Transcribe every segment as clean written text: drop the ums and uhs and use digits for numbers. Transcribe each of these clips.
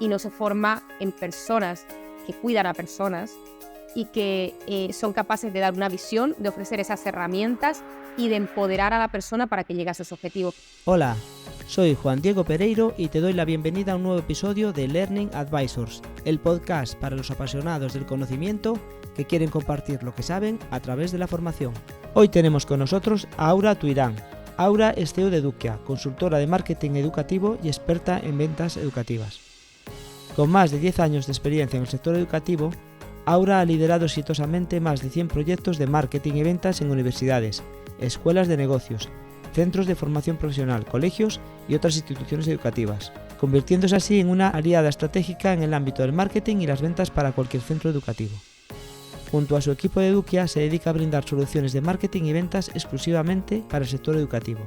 y no se forma en personas que cuidan a personas y que son capaces de dar una visión, de ofrecer esas herramientas y de empoderar a la persona para que llegue a sus objetivos. Hola, soy Juan Diego Pereiro y te doy la bienvenida a un nuevo episodio de Learning Advisors, el podcast para los apasionados del conocimiento que quieren compartir lo que saben a través de la formación. Hoy tenemos con nosotros a Aura Tuirán. Aura es CEO de Eduquia, consultora de marketing educativo y experta en ventas educativas. Con más de 10 años de experiencia en el sector educativo, Aura ha liderado exitosamente más de 100 proyectos de marketing y ventas en universidades, escuelas de negocios, centros de formación profesional, colegios y otras instituciones educativas, convirtiéndose así en una aliada estratégica en el ámbito del marketing y las ventas para cualquier centro educativo. Junto a su equipo de Eduquia se dedica a brindar soluciones de marketing y ventas exclusivamente para el sector educativo.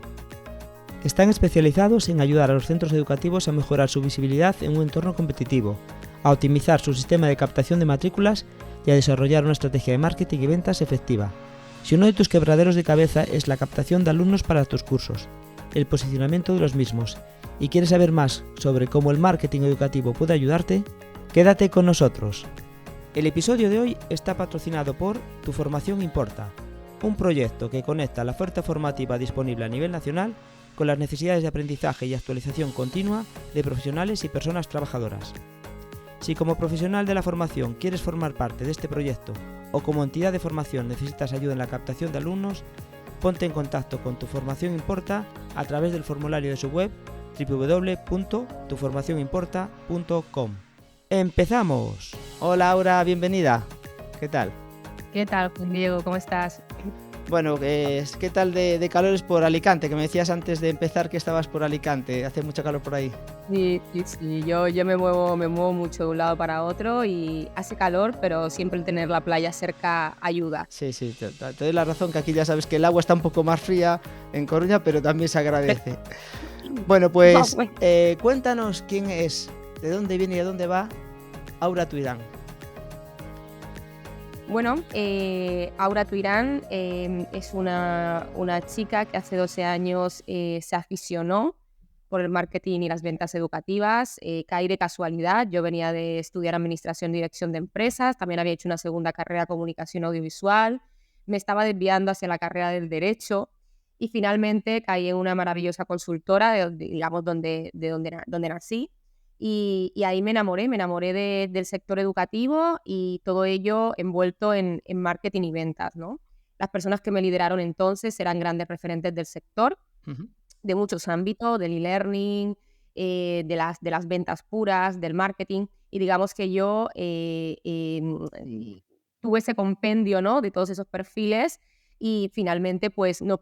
Están especializados en ayudar a los centros educativos a mejorar su visibilidad en un entorno competitivo, a optimizar su sistema de captación de matrículas y a desarrollar una estrategia de marketing y ventas efectiva. Si uno de tus quebraderos de cabeza es la captación de alumnos para tus cursos, el posicionamiento de los mismos y quieres saber más sobre cómo el marketing educativo puede ayudarte, quédate con nosotros. El episodio de hoy está patrocinado por Tu Formación Importa, un proyecto que conecta la oferta formativa disponible a nivel nacional con las necesidades de aprendizaje y actualización continua de profesionales y personas trabajadoras. Si como profesional de la formación quieres formar parte de este proyecto o como entidad de formación necesitas ayuda en la captación de alumnos, ponte en contacto con Tu Formación Importa a través del formulario de su web www.tuformacionimporta.com. ¡Empezamos! Hola Aura, bienvenida. ¿Qué tal? ¿Qué tal, Juan Diego? ¿Cómo estás? Bueno, ¿qué tal de calores por Alicante? Que me decías antes de empezar que estabas por Alicante. Hace mucho calor por ahí. Sí, yo me muevo mucho de un lado para otro y hace calor, pero siempre el tener la playa cerca ayuda. Sí, te doy la razón que aquí ya sabes que el agua está un poco más fría en Coruña, pero también se agradece. Bueno, pues cuéntanos quién es, de dónde viene y a dónde va Aura Tuirán. Bueno, Aura Tuirán es una chica que hace 12 años se aficionó por el marketing y las ventas educativas. Caí de casualidad. Yo venía de estudiar Administración y Dirección de Empresas. También había hecho una segunda carrera de Comunicación Audiovisual. Me estaba desviando hacia la carrera del Derecho y finalmente caí en una maravillosa consultora, digamos, donde nací. Y ahí me enamoré del sector educativo y todo ello envuelto en marketing y ventas, ¿no? Las personas que me lideraron entonces eran grandes referentes del sector, de muchos ámbitos, del e-learning, de las ventas puras, del marketing, y digamos que yo tuve ese compendio, ¿no?, de todos esos perfiles y finalmente pues ya no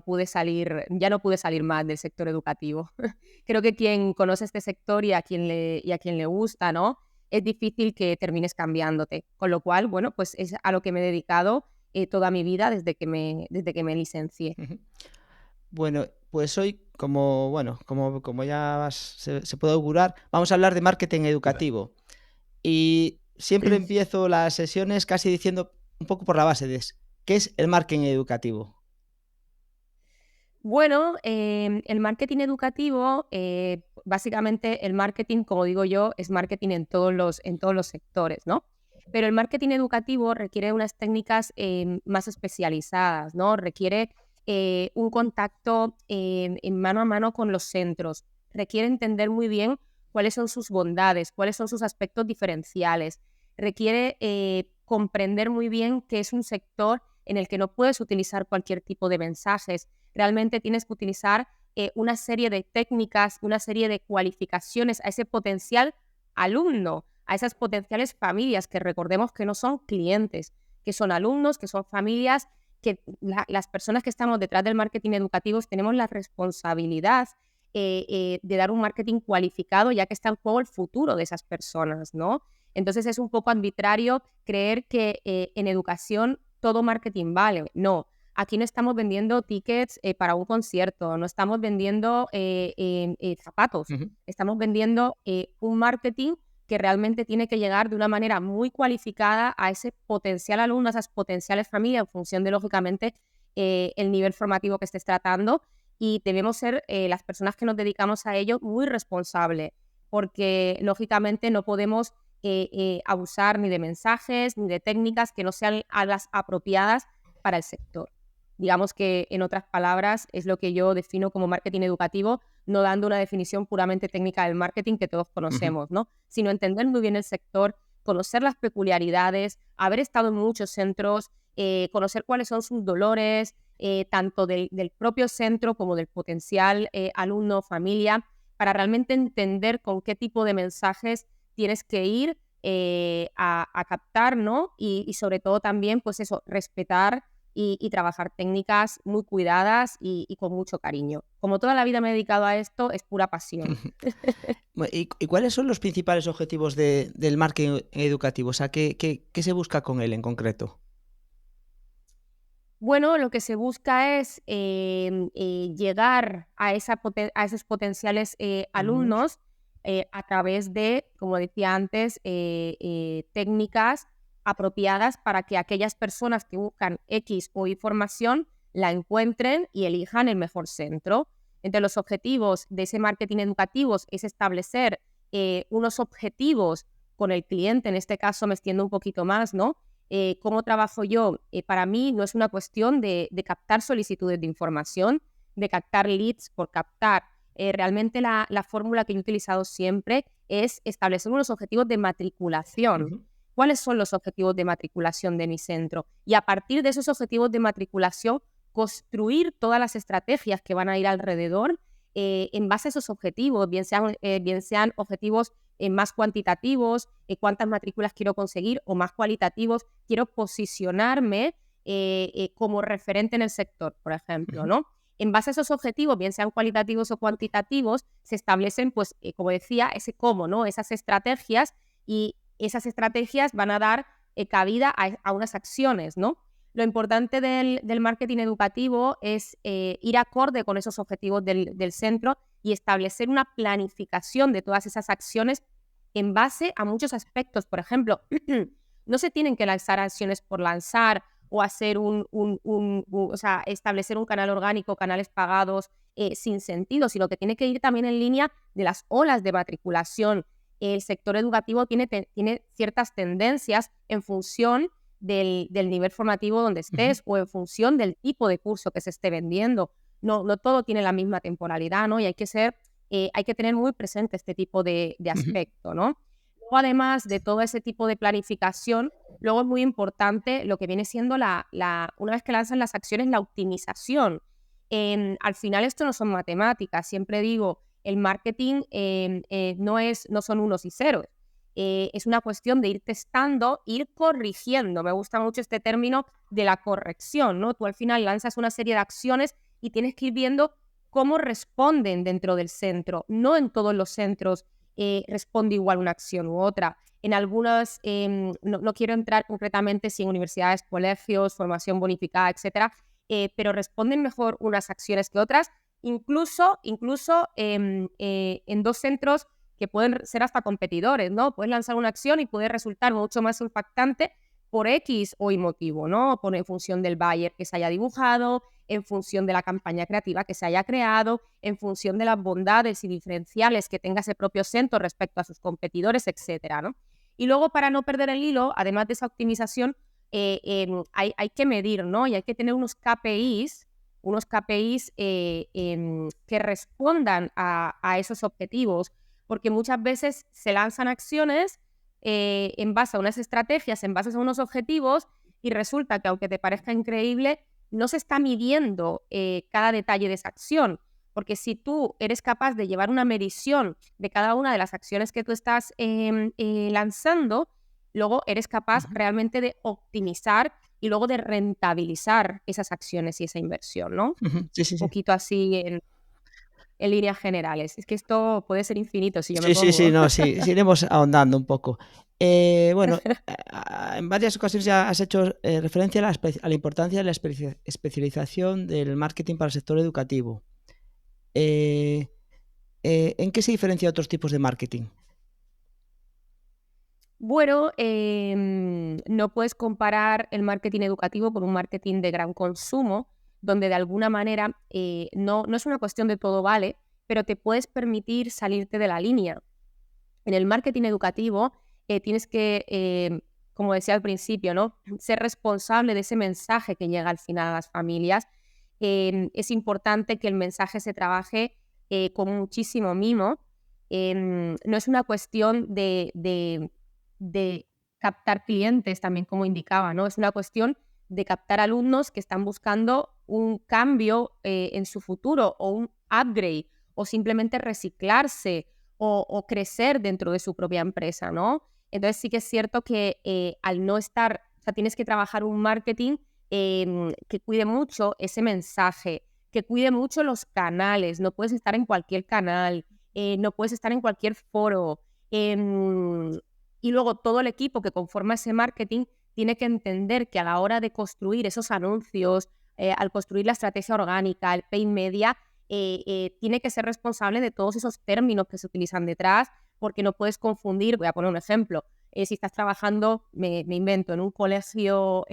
pude salir más del sector educativo. Creo que quien conoce este sector y a quien le gusta, ¿no?, es difícil que termines cambiándote. Con lo cual, bueno, pues es a lo que me he dedicado toda mi vida desde que me licencié. Bueno, pues hoy, como ya se puede augurar, vamos a hablar de marketing educativo. Y siempre empiezo las sesiones casi diciendo un poco por la base de ¿qué es el marketing educativo? Bueno, el marketing educativo, básicamente el marketing, como digo yo, es marketing en todos los sectores, ¿no? Pero el marketing educativo requiere unas técnicas más especializadas, ¿no? Requiere un contacto en mano a mano con los centros. Requiere entender muy bien cuáles son sus bondades, cuáles son sus aspectos diferenciales. Requiere comprender muy bien que es un sector en el que no puedes utilizar cualquier tipo de mensajes. Realmente tienes que utilizar una serie de técnicas, una serie de cualificaciones a ese potencial alumno, a esas potenciales familias que recordemos que no son clientes, que son alumnos, que son familias, que las personas que estamos detrás del marketing educativo tenemos la responsabilidad de dar un marketing cualificado, ya que está en juego el futuro de esas personas, ¿no? Entonces es un poco arbitrario creer que en educación todo marketing vale. No. Aquí no estamos vendiendo tickets para un concierto, no estamos vendiendo zapatos, estamos vendiendo un marketing que realmente tiene que llegar de una manera muy cualificada a ese potencial alumno, a esas potenciales familias, en función de, lógicamente, el nivel formativo que estés tratando, y debemos ser las personas que nos dedicamos a ello muy responsables. porque lógicamente no podemos abusar ni de mensajes ni de técnicas que no sean las apropiadas para el sector. Digamos que, en otras palabras, es lo que yo defino como marketing educativo, no dando una definición puramente técnica del marketing que todos conocemos, ¿no? Sino entender muy bien el sector, conocer las peculiaridades, haber estado en muchos centros, conocer cuáles son sus dolores, tanto del propio centro como del potencial alumno, familia, para realmente entender con qué tipo de mensajes tienes que ir a captar, ¿no? Y sobre todo también, pues eso, respetar y trabajar técnicas muy cuidadas y con mucho cariño. Como toda la vida me he dedicado a esto, es pura pasión. ¿Y cuáles son los principales objetivos del marketing educativo? O sea, ¿qué se busca con él en concreto? Bueno, lo que se busca es llegar a esos potenciales Alumnos. alumnos a través de, como decía antes, técnicas apropiadas para que aquellas personas que buscan X o Y formación la encuentren y elijan el mejor centro. Entre los objetivos de ese marketing educativo es establecer unos objetivos con el cliente, en este caso me extiendo un poquito más, ¿no? ¿Cómo trabajo yo? Para mí no es una cuestión de captar solicitudes de información, de captar leads por captar. Realmente la fórmula que yo he utilizado siempre es establecer unos objetivos de matriculación. ¿Cuáles son los objetivos de matriculación de mi centro? Y a partir de esos objetivos de matriculación, construir todas las estrategias que van a ir alrededor en base a esos objetivos, bien sean objetivos más cuantitativos, cuántas matrículas quiero conseguir, o más cualitativos, quiero posicionarme como referente en el sector, por ejemplo, ¿no? En base a esos objetivos, bien sean cualitativos o cuantitativos, se establecen, pues, como decía, ese cómo, ¿no? Esas estrategias, y esas estrategias van a dar cabida a unas acciones, ¿no? Lo importante del marketing educativo es ir acorde con esos objetivos del centro y establecer una planificación de todas esas acciones en base a muchos aspectos. Por ejemplo, no se tienen que lanzar acciones por lanzar o hacer o sea, establecer un canal orgánico, canales pagados sin sentido, sino que tiene que ir también en línea de las olas de matriculación. El sector educativo tiene ciertas tendencias en función del nivel formativo donde estés o en función del tipo de curso que se esté vendiendo. No todo tiene la misma temporalidad, ¿no? Y hay que tener muy presente este tipo de aspecto, ¿no? Luego, además de todo ese tipo de planificación, luego es muy importante lo que viene siendo una vez que lanzan las acciones, la optimización. Al final esto no son matemáticas, siempre digo, el marketing no son unos y ceros. Es una cuestión de ir testando, ir corrigiendo. Me gusta mucho este término de la corrección, ¿no? Tú al final lanzas una serie de acciones y tienes que ir viendo cómo responden dentro del centro. No en todos los centros responde igual una acción u otra. En algunas, no quiero entrar concretamente si en universidades, colegios, formación bonificada, etcétera, pero responden mejor unas acciones que otras, incluso en dos centros que pueden ser hasta competidores, ¿no? Puedes lanzar una acción y puede resultar mucho más impactante por X o Y motivo, ¿no? En función del buyer que se haya dibujado, en función de la campaña creativa que se haya creado, en función de las bondades y diferenciales que tenga ese propio centro respecto a sus competidores, etcétera, ¿no? Y luego, para no perder el hilo, además de esa optimización, hay que medir, ¿no? Y hay que tener unos KPIs que respondan a esos objetivos, porque muchas veces se lanzan acciones en base a unas estrategias, en base a unos objetivos, y resulta que, aunque te parezca increíble, no se está midiendo cada detalle de esa acción, porque si tú eres capaz de llevar una medición de cada una de las acciones que tú estás lanzando, luego eres capaz realmente de optimizar y luego de rentabilizar esas acciones y esa inversión, ¿no? Sí, sí, Un sí. poquito así en líneas generales. Es que esto puede ser infinito si yo me Sí, sí, sí, pongo. no, sí, iremos ahondando un poco. Bueno, en varias ocasiones ya has hecho referencia a la importancia de la especialización del marketing para el sector educativo. ¿En qué se diferencia de otros tipos de marketing? Bueno, no puedes comparar el marketing educativo con un marketing de gran consumo, donde de alguna manera no es una cuestión de todo vale, pero te puedes permitir salirte de la línea. En el marketing educativo tienes que, como decía al principio, ¿no? Ser responsable de ese mensaje que llega al final a las familias. Es importante que el mensaje se trabaje con muchísimo mimo. No es una cuestión de captar clientes, también como indicaba, ¿no? Es una cuestión de captar alumnos que están buscando un cambio en su futuro o un upgrade o simplemente reciclarse o crecer dentro de su propia empresa, ¿no? Entonces sí que es cierto que al no estar, o sea, tienes que trabajar un marketing que cuide mucho ese mensaje, que cuide mucho los canales, no puedes estar en cualquier canal, no puedes estar en cualquier foro. Y luego todo el equipo que conforma ese marketing tiene que entender que a la hora de construir esos anuncios, al construir la estrategia orgánica, el paid media, tiene que ser responsable de todos esos términos que se utilizan detrás, porque no puedes confundir, voy a poner un ejemplo, si estás trabajando, me invento, en un colegio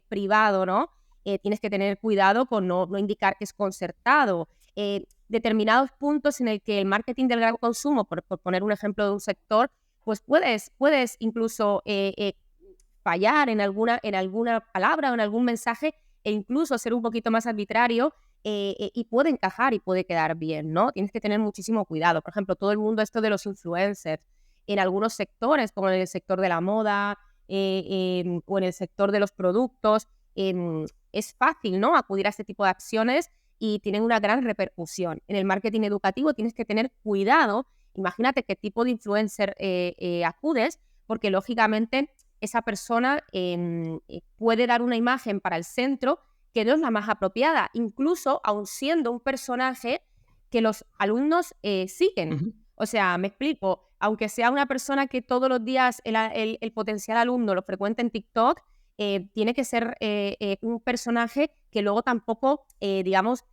privado, ¿no? Tienes que tener cuidado con no indicar que es concertado. Determinados puntos en el que el marketing del gran consumo, por poner un ejemplo de un sector, pues puedes incluso fallar en alguna palabra o en algún mensaje e incluso ser un poquito más arbitrario y puede encajar y puede quedar bien, ¿no? Tienes que tener muchísimo cuidado. Por ejemplo, todo el mundo esto de los influencers, en algunos sectores, como en el sector de la moda o en el sector de los productos, es fácil, ¿no? Acudir a este tipo de acciones y tienen una gran repercusión. En el marketing educativo tienes que tener cuidado. Imagínate qué tipo de influencer acudes, porque lógicamente esa persona puede dar una imagen para el centro que no es la más apropiada, incluso aun siendo un personaje que los alumnos siguen. Ujú. O sea, me explico, aunque sea una persona que todos los días el potencial alumno lo frecuenta en TikTok, tiene que ser un personaje que luego tampoco, digamos,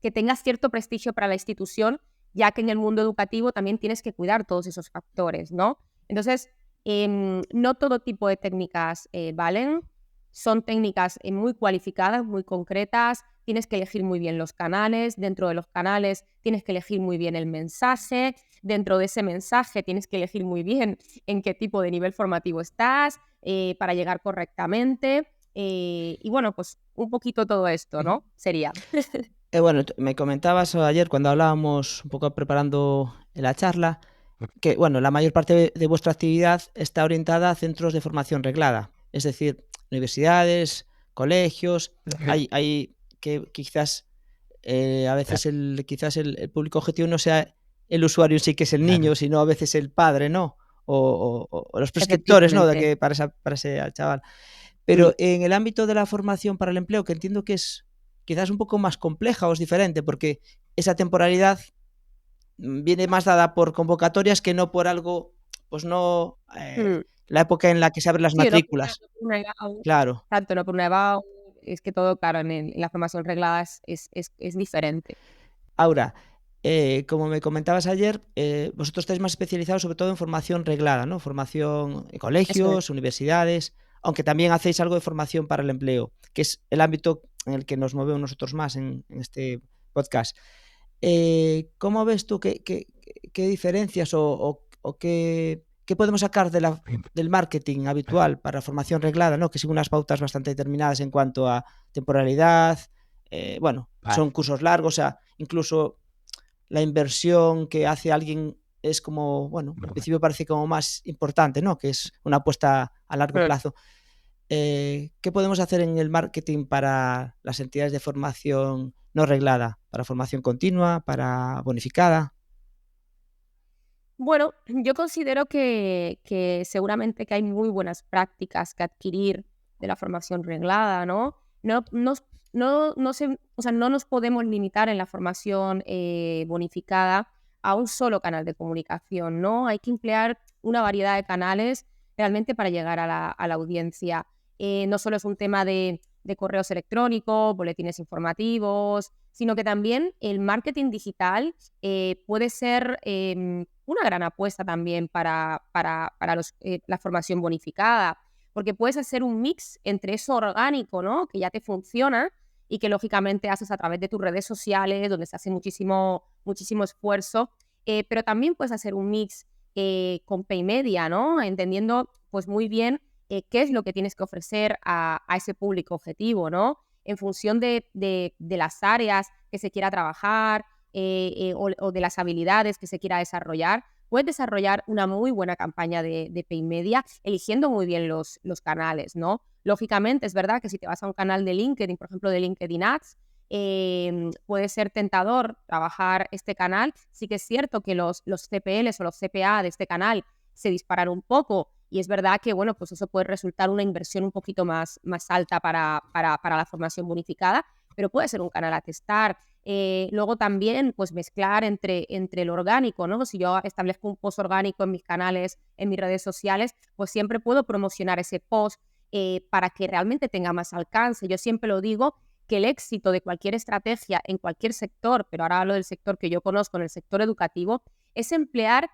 que tenga cierto prestigio para la institución, ya que en el mundo educativo también tienes que cuidar todos esos factores, ¿no? Entonces, no todo tipo de técnicas valen, son técnicas muy cualificadas, muy concretas, tienes que elegir muy bien los canales, dentro de los canales tienes que elegir muy bien el mensaje, dentro de ese mensaje tienes que elegir muy bien en qué tipo de nivel formativo estás para llegar correctamente y bueno, pues un poquito todo esto, Ujú. ¿no? Sería. Bueno, me comentabas ayer cuando hablábamos un poco preparando la charla que, bueno, la mayor parte de vuestra actividad está orientada a centros de formación reglada, es decir, universidades, colegios. Hay que quizás a veces el público objetivo no sea el usuario en sí, que es el niño, sino a veces el padre, ¿no? O los prescriptores, ¿no? De Efectivamente. que para ese chaval. Mm. Pero en el ámbito de la formación para el empleo, que entiendo que es quizás un poco más compleja o es diferente, porque esa temporalidad viene más dada por convocatorias que no por algo, pues no, Mm. la época en la que se abren las Sí, no por una matrículas. no por una EBAU, Claro. exacto, no por una EBAU, es que todo, claro, en la formación reglada es diferente. Ahora, como me comentabas ayer, vosotros estáis más especializados sobre todo en formación reglada, ¿no? Formación en Eso es. colegios, universidades, aunque también hacéis algo de formación para el empleo, que es el ámbito en el que nos movemos nosotros más en este podcast. ¿Cómo ves tú qué diferencias o qué podemos sacar del marketing habitual para formación reglada, ¿no? Que sigue unas pautas bastante determinadas en cuanto a temporalidad, bueno, son cursos largos, o sea, incluso la inversión que hace alguien es como, bueno, al principio parece como más importante, ¿no? Que es una apuesta a largo Mm. plazo. ¿Qué podemos hacer en el marketing para las entidades de formación no reglada? ¿Para formación continua? ¿Para bonificada? Bueno, yo considero que seguramente que hay muy buenas prácticas que adquirir de la formación reglada, ¿no? O sea, no nos podemos limitar en la formación bonificada a un solo canal de comunicación, ¿no? Hay que emplear una variedad de canales realmente para llegar a la audiencia. No solo es un tema de correos electrónicos, boletines informativos, sino que también el marketing digital puede ser una gran apuesta también para la formación bonificada, porque puedes hacer un mix entre eso orgánico, ¿no? Que ya te funciona y que lógicamente haces a través de tus redes sociales, donde se hace muchísimo esfuerzo, pero también puedes hacer un mix con Paymedia, ¿no? Entendiendo pues muy bien qué es lo que tienes que ofrecer a ese público objetivo, ¿no? En función de las áreas que se quiera trabajar o de las habilidades que se quiera desarrollar, puedes desarrollar una muy buena campaña de Paymedia eligiendo muy bien los canales, ¿no? Lógicamente, es verdad que si te vas a un canal de LinkedIn, por ejemplo, de LinkedIn Ads, puede ser tentador trabajar este canal. Sí que es cierto que los CPLs o los CPA de este canal se disparan un poco y es verdad que, bueno, pues eso puede resultar una inversión un poquito más alta para la formación bonificada, pero puede ser un canal a testar. Luego también, pues mezclar entre el orgánico, ¿no? Si yo establezco un post orgánico en mis canales, en mis redes sociales, pues siempre puedo promocionar ese post para que realmente tenga más alcance. Yo siempre lo digo, que el éxito de cualquier estrategia en cualquier sector, pero ahora hablo del sector que yo conozco, en el sector educativo, es emplear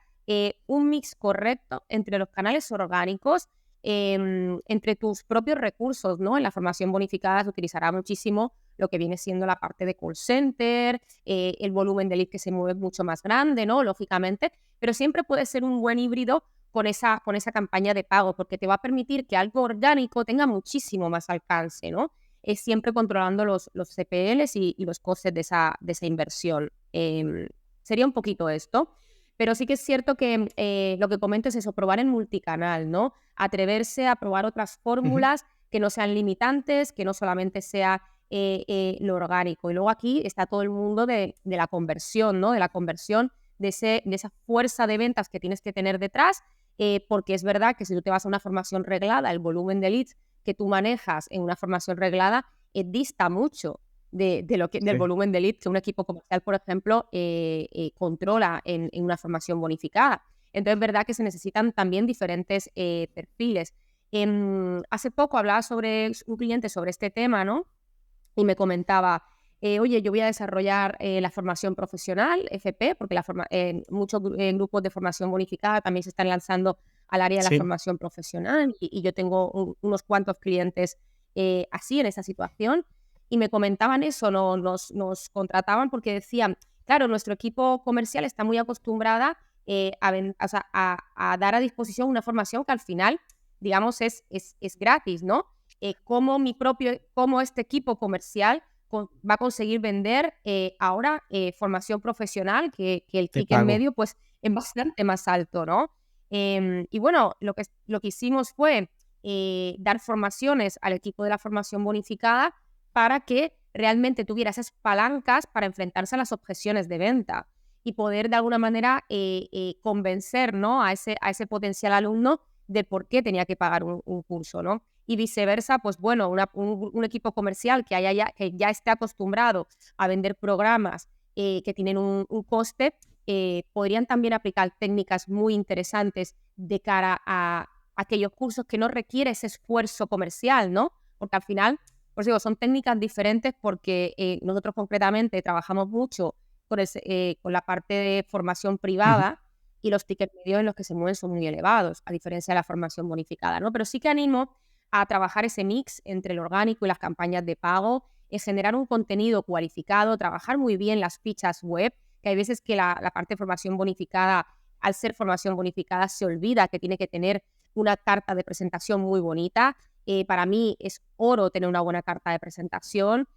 un mix correcto entre los canales orgánicos, entre tus propios recursos, ¿no? En la formación bonificada se utilizará muchísimo lo que viene siendo la parte de call center, el volumen de lead que se mueve es mucho más grande, ¿no? Lógicamente, pero siempre puede ser un buen híbrido con esa campaña de pago, porque te va a permitir que algo orgánico tenga muchísimo más alcance, ¿no? Es siempre controlando los CPLs y los costes de esa inversión. Sería un poquito esto. Pero sí que es cierto que lo que comento es eso, probar en multicanal, ¿no? Atreverse a probar otras fórmulas que no sean limitantes, que no solamente sea lo orgánico. Y luego aquí está todo el mundo de la conversión, ¿no? De la conversión, de esa fuerza de ventas que tienes que tener detrás, porque es verdad que si tú te vas a una formación reglada, el volumen de leads que tú manejas en una formación reglada dista mucho del volumen de lead que un equipo comercial, por ejemplo, controla en una formación bonificada. Entonces, es verdad que se necesitan también diferentes perfiles. Hace poco hablaba sobre un cliente sobre este tema, ¿no? Y me comentaba, oye, yo voy a desarrollar la formación profesional, FP, porque muchos grupos de formación bonificada también se están lanzando al área de la formación profesional y yo tengo unos cuantos clientes así en esa situación y me comentaban eso, nos contrataban porque decían, claro, nuestro equipo comercial está muy acostumbrada a dar a disposición una formación que al final, digamos, es gratis, ¿no? Cómo este equipo comercial va a conseguir vender ahora formación profesional, que el ticket medio pues es bastante más alto, ¿no? Y bueno, lo que hicimos fue dar formaciones al equipo de la formación bonificada para que realmente tuviera esas palancas para enfrentarse a las objeciones de venta y poder de alguna manera convencer, ¿no? a ese potencial alumno de por qué tenía que pagar un curso, ¿no? Y viceversa, pues bueno, un equipo comercial que ya esté acostumbrado a vender programas que tienen un coste, podrían también aplicar técnicas muy interesantes de cara a aquellos cursos que no requiere ese esfuerzo comercial, ¿no? Porque al final, pues digo, son técnicas diferentes porque nosotros concretamente trabajamos mucho con la parte de formación privada y los tickets medios en los que se mueven son muy elevados, a diferencia de la formación bonificada, ¿no? Pero sí que animo a trabajar ese mix entre el orgánico y las campañas de pago, es generar un contenido cualificado, trabajar muy bien las fichas web, que hay veces que la parte de formación bonificada, al ser formación bonificada, se olvida que tiene que tener una carta de presentación muy bonita. Para mí es oro tener una buena carta de presentación.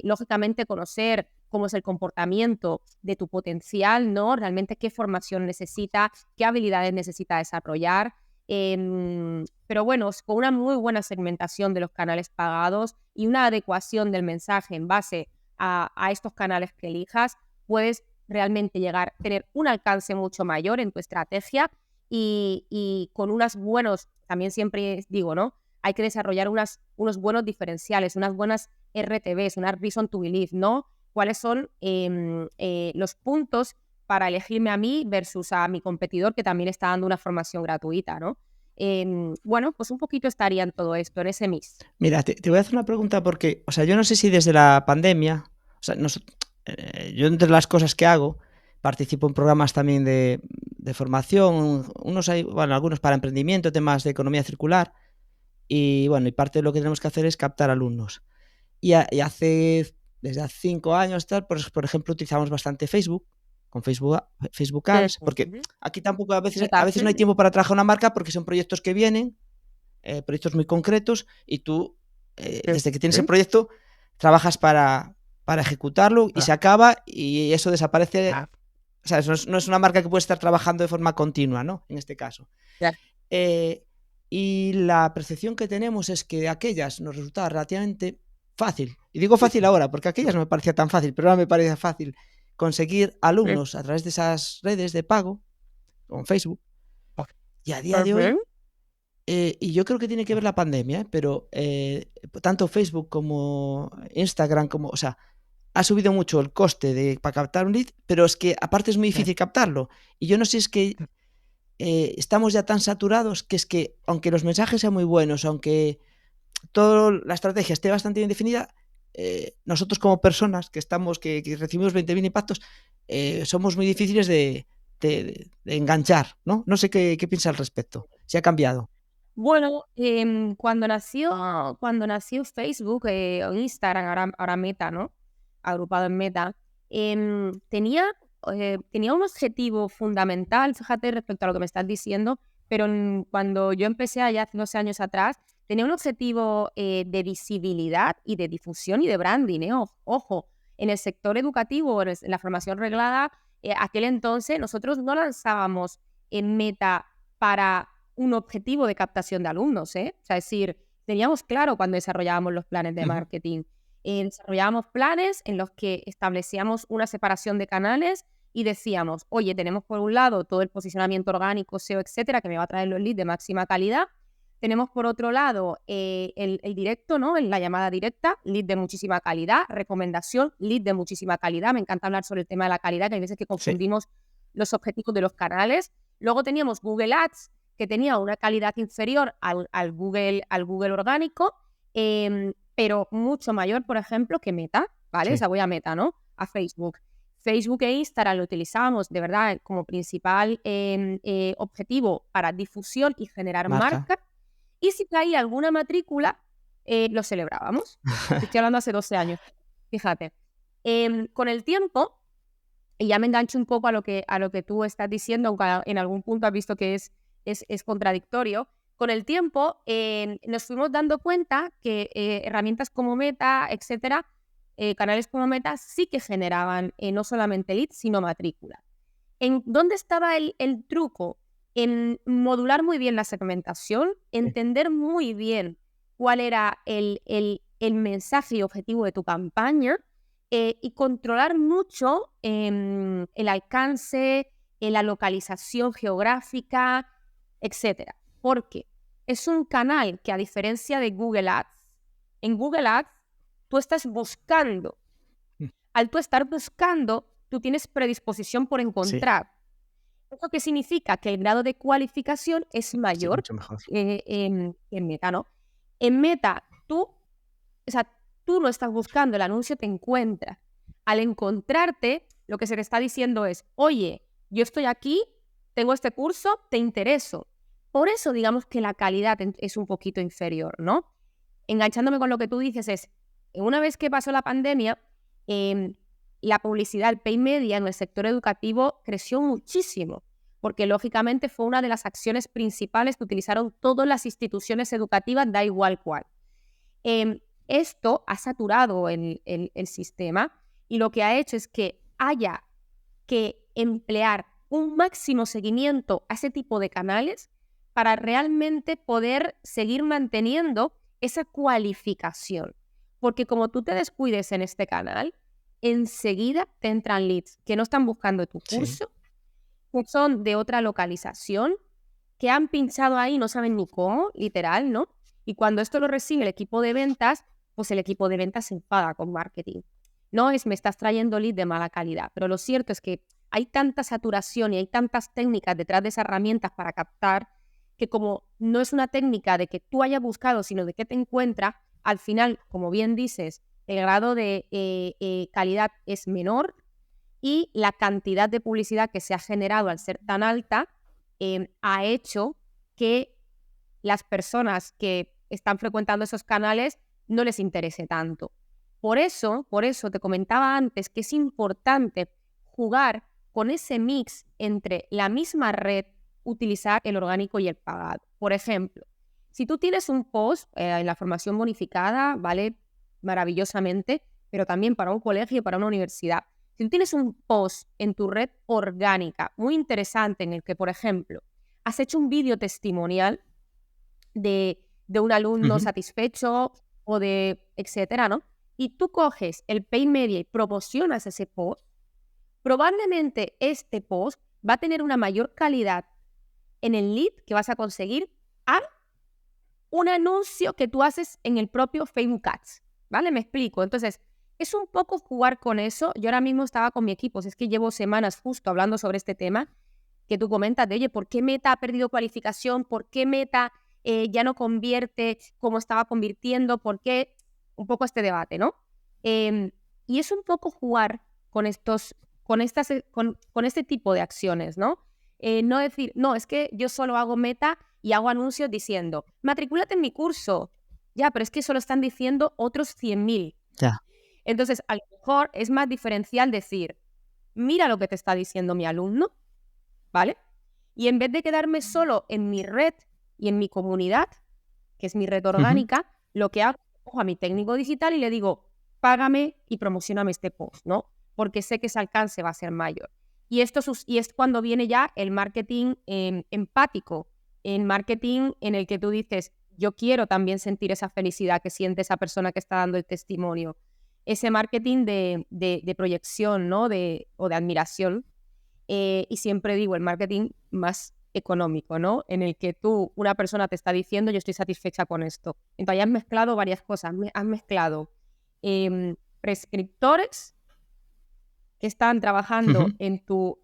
Lógicamente, conocer cómo es el comportamiento de tu potencial, ¿no? Realmente qué formación necesita, qué habilidades necesita desarrollar. Pero bueno, con una muy buena segmentación de los canales pagados y una adecuación del mensaje en base a estos canales que elijas, puedes realmente tener un alcance mucho mayor en tu estrategia y con unos buenos, también siempre digo, ¿no? Hay que desarrollar unos buenos diferenciales, unas buenas RTBs, una reason to believe, ¿no? ¿Cuáles son los puntos para elegirme a mí versus a mi competidor que también está dando una formación gratuita, ¿no? Bueno, pues un poquito estaría en todo esto, en ese mix. Mira, te voy a hacer una pregunta porque, o sea, yo no sé si desde la pandemia, o sea, yo entre las cosas que hago, participo en programas también de formación, algunos para emprendimiento, temas de economía circular, y bueno, y parte de lo que tenemos que hacer es captar alumnos. Y desde hace 5 años, pues, por ejemplo, utilizamos bastante Facebook con Facebook Ads, porque Ujú. aquí tampoco a veces Meta. no hay tiempo para trabajar una marca porque son proyectos que vienen, proyectos muy concretos y tú, desde que tienes el Ujú. proyecto, trabajas para ejecutarlo y se acaba y eso desaparece. O sea, no es una marca que puede estar trabajando de forma continua, ¿no? En este caso. Ya. Y la percepción que tenemos es que aquellas nos resultaba relativamente fácil. Y digo fácil ahora, porque aquellas no me parecía tan fácil, pero ahora me parece fácil conseguir alumnos a través de esas redes de pago, con Facebook. Y a día de hoy, Ujú. y yo creo que tiene que ver la pandemia, pero tanto Facebook como Instagram, o sea, ha subido mucho el coste para captar un lead, pero es que aparte es muy difícil captarlo. Y yo no sé si es que estamos ya tan saturados que es que, aunque los mensajes sean muy buenos, aunque toda la estrategia esté bastante bien definida, nosotros como personas que recibimos 20.000 impactos, somos muy difíciles de enganchar, ¿no? No sé qué piensa al respecto, si ha cambiado. Bueno, cuando nació Facebook o Instagram, ahora Meta, ¿no? Agrupado en Meta, tenía un objetivo fundamental, fíjate, respecto a lo que me estás diciendo, pero cuando yo empecé allá hace 12 años atrás, tenía un objetivo de visibilidad y de difusión y de branding, ¿eh? Ojo, en el sector educativo, en la formación reglada, aquel entonces nosotros no lanzábamos en Meta para un objetivo de captación de alumnos, ¿eh? O sea, es decir, teníamos claro cuando desarrollábamos los planes de Ujú. marketing. Desarrollábamos planes en los que establecíamos una separación de canales y decíamos, oye, tenemos por un lado todo el posicionamiento orgánico, SEO, etcétera, que me va a traer los leads de máxima calidad. Tenemos por otro lado el directo, ¿no? En la llamada directa, lead de muchísima calidad, recomendación, lead de muchísima calidad. Me encanta hablar sobre el tema de la calidad, que hay veces que Sí. confundimos los objetivos de los canales. Luego teníamos Google Ads, que tenía una calidad inferior al Google orgánico, pero mucho mayor, por ejemplo, que Meta, ¿vale? O Sí. sea, voy a Meta, ¿no? A Facebook. Facebook e Instagram lo utilizábamos de verdad como principal objetivo para difusión y generar Marca. marca. Y si caía alguna matrícula, lo celebrábamos. Te estoy hablando hace 12 años, fíjate. Con el tiempo, y ya me engancho un poco a lo que tú estás diciendo, aunque en algún punto has visto que es contradictorio. Con el tiempo nos fuimos dando cuenta que herramientas como Meta, etcétera, canales como Meta sí que generaban no solamente leads, sino matrícula. ¿En dónde estaba el truco? En modular muy bien la segmentación, Sí. entender muy bien cuál era el mensaje y objetivo de tu campaña y controlar mucho el alcance, la localización geográfica, etcétera. Porque es un canal que, a diferencia de Google Ads, en Google Ads tú estás buscando. Al tú estar buscando, tú tienes predisposición por Sí, encontrar. ¿Eso qué significa? Que el grado de cualificación es sí, mayor mucho mejor. en Meta, ¿no? En Meta, tú no estás buscando, el anuncio te encuentra. Al encontrarte, lo que se te está diciendo es, oye, yo estoy aquí, tengo este curso, te intereso. Por eso, digamos que la calidad es un poquito inferior, ¿no? Enganchándome con lo que tú dices es, una vez que pasó la pandemia, em, la publicidad, el pay media en el sector educativo creció muchísimo, porque lógicamente fue una de las acciones principales que utilizaron todas las instituciones educativas, da igual cuál. Esto ha saturado el sistema y lo que ha hecho es que haya que emplear un máximo seguimiento a ese tipo de canales para realmente poder seguir manteniendo esa cualificación. Porque como tú te descuides en este canal, enseguida te entran leads que no están buscando tu Sí. curso, que son de otra localización, que han pinchado ahí, no saben ni cómo, literal, ¿no? Y cuando esto lo recibe el equipo de ventas, pues el equipo de ventas se enfada con marketing. No es, me estás trayendo lead de mala calidad, pero lo cierto es que hay tanta saturación y hay tantas técnicas detrás de esas herramientas para captar que, como no es una técnica de que tú hayas buscado, sino de que te encuentra, al final, como bien dices, el grado de calidad es menor y la cantidad de publicidad que se ha generado al ser tan alta ha hecho que las personas que están frecuentando esos canales no les interese tanto. Por eso te comentaba antes que es importante jugar con ese mix entre la misma red, utilizar el orgánico y el pagado. Por ejemplo, si tú tienes un post en la formación bonificada, vale maravillosamente, pero también para un colegio, para una universidad. Si tú tienes un post en tu red orgánica muy interesante en el que, por ejemplo, has hecho un vídeo testimonial de un alumno satisfecho o de etcétera, ¿no? Y tú coges el paid media y promocionas ese post, probablemente este post va a tener una mayor calidad en el lead que vas a conseguir a un anuncio que tú haces en el propio Facebook Ads, ¿vale? Me explico. Entonces, es un poco jugar con eso. Yo ahora mismo estaba con mi equipo, es que llevo semanas justo hablando sobre este tema, que tú comentas de, oye, ¿por qué Meta ha perdido cualificación? ¿Por qué Meta ya no convierte como estaba convirtiendo? ¿Por qué? Un poco este debate, ¿no? Y es un poco jugar con este tipo de acciones, ¿no? No decir, no, es que yo solo hago Meta y hago anuncios diciendo, matricúlate en mi curso. Ya, pero es que eso lo están diciendo otros 100.000. Ya. Entonces, a lo mejor es más diferencial decir, mira lo que te está diciendo mi alumno, ¿vale? Y en vez de quedarme solo en mi red y en mi comunidad, que es mi red orgánica, lo que hago es cojo a mi técnico digital y le digo, págame y promocioname este post, ¿no? Porque sé que ese alcance va a ser mayor. Y es cuando viene ya el marketing empático, el marketing en el que tú dices, yo quiero también sentir esa felicidad que siente esa persona que está dando el testimonio. Ese marketing de proyección, ¿no? O de admiración. Y siempre digo, el marketing más económico, ¿no? En el que una persona te está diciendo, yo estoy satisfecha con esto. Entonces, has mezclado varias cosas. Has mezclado prescriptores que están trabajando en tu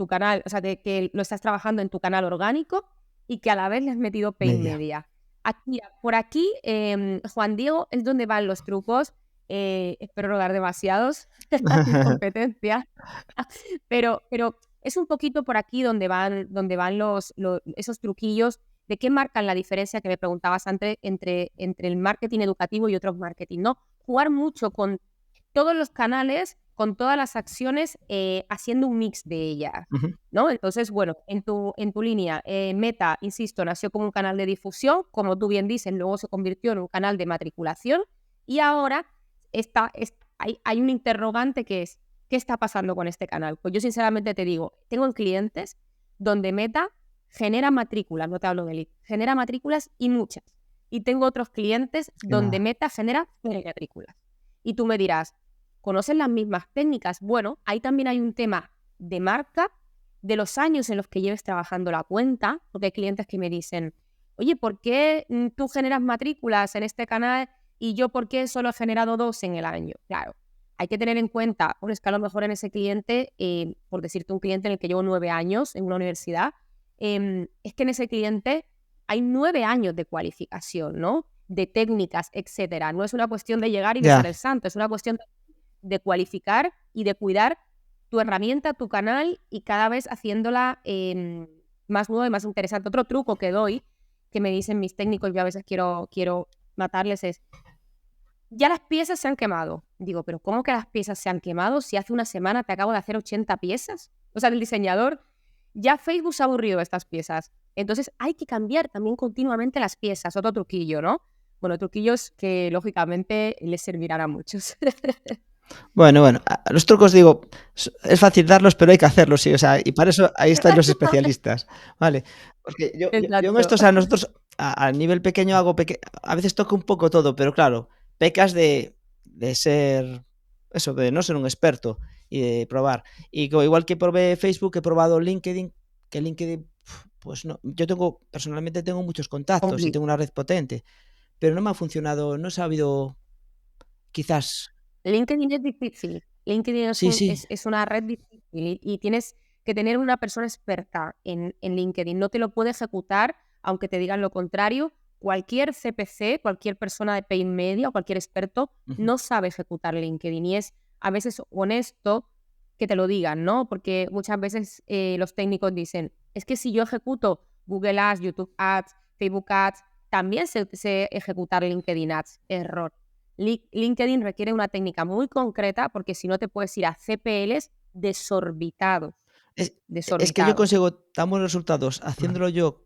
canal, o sea, que lo estás trabajando en tu canal orgánico y que a la vez le has metido paid media. Aquí, por aquí, Juan Diego, es donde van los trucos. Espero no dar demasiados competencia, pero es un poquito por aquí donde van esos truquillos de qué marcan la diferencia que me preguntabas antes entre el marketing educativo y otros marketing, ¿no? Jugar mucho con todos los canales, con todas las acciones, haciendo un mix de ellas, ¿no? Entonces, bueno, en tu línea, Meta, insisto, nació como un canal de difusión, como tú bien dices, luego se convirtió en un canal de matriculación y ahora hay un interrogante que es, ¿qué está pasando con este canal? Pues yo sinceramente te digo, tengo clientes donde Meta genera matrículas, no te hablo de lead, genera matrículas y muchas. Y tengo otros clientes donde Meta genera matrículas. Y tú me dirás, ¿conocen las mismas técnicas? Bueno, ahí también hay un tema de marca, de los años en los que lleves trabajando la cuenta, porque hay clientes que me dicen, oye, ¿por qué tú generas matrículas en este canal y yo por qué solo he generado 2 en el año? Claro, hay que tener en cuenta, es que a lo mejor en ese cliente, por decirte un cliente en el que llevo 9 años en una universidad, es que en ese cliente hay 9 años de cualificación, ¿no? De técnicas, etcétera. No es una cuestión de llegar y besar el santo, es una cuestión de cualificar y de cuidar tu herramienta, tu canal y cada vez haciéndola más nueva y más interesante. Otro truco que doy, que me dicen mis técnicos, yo a veces quiero matarles, es, ya las piezas se han quemado. Digo, pero ¿cómo que las piezas se han quemado si hace una semana te acabo de hacer 80 piezas? O sea, el diseñador, ya Facebook se ha aburrido de estas piezas. Entonces hay que cambiar también continuamente las piezas. Otro truquillo, ¿no? Bueno, truquillos que lógicamente les servirán a muchos. Bueno, los trucos, digo, es fácil darlos, pero hay que hacerlos, sí, o sea, y para eso ahí están los especialistas, ¿vale? Porque yo en esto, o sea, nosotros a nivel pequeño a veces toco un poco todo, pero claro, pecas de ser, eso, de no ser un experto y de probar. Y igual que probé Facebook, he probado LinkedIn, que LinkedIn, pues no, yo personalmente tengo muchos contactos y tengo una red potente, pero no me ha funcionado, no he sabido, quizás... LinkedIn es difícil. LinkedIn es una red difícil y tienes que tener una persona experta en LinkedIn. No te lo puede ejecutar, aunque te digan lo contrario. Cualquier CPC, cualquier persona de paid media o cualquier experto no sabe ejecutar LinkedIn. Y es a veces honesto que te lo digan, ¿no? Porque muchas veces los técnicos dicen, es que si yo ejecuto Google Ads, YouTube Ads, Facebook Ads, también sé ejecutar LinkedIn Ads. Error. LinkedIn requiere una técnica muy concreta porque si no te puedes ir a CPLs desorbitados. Es que yo consigo tan buenos resultados haciéndolo yo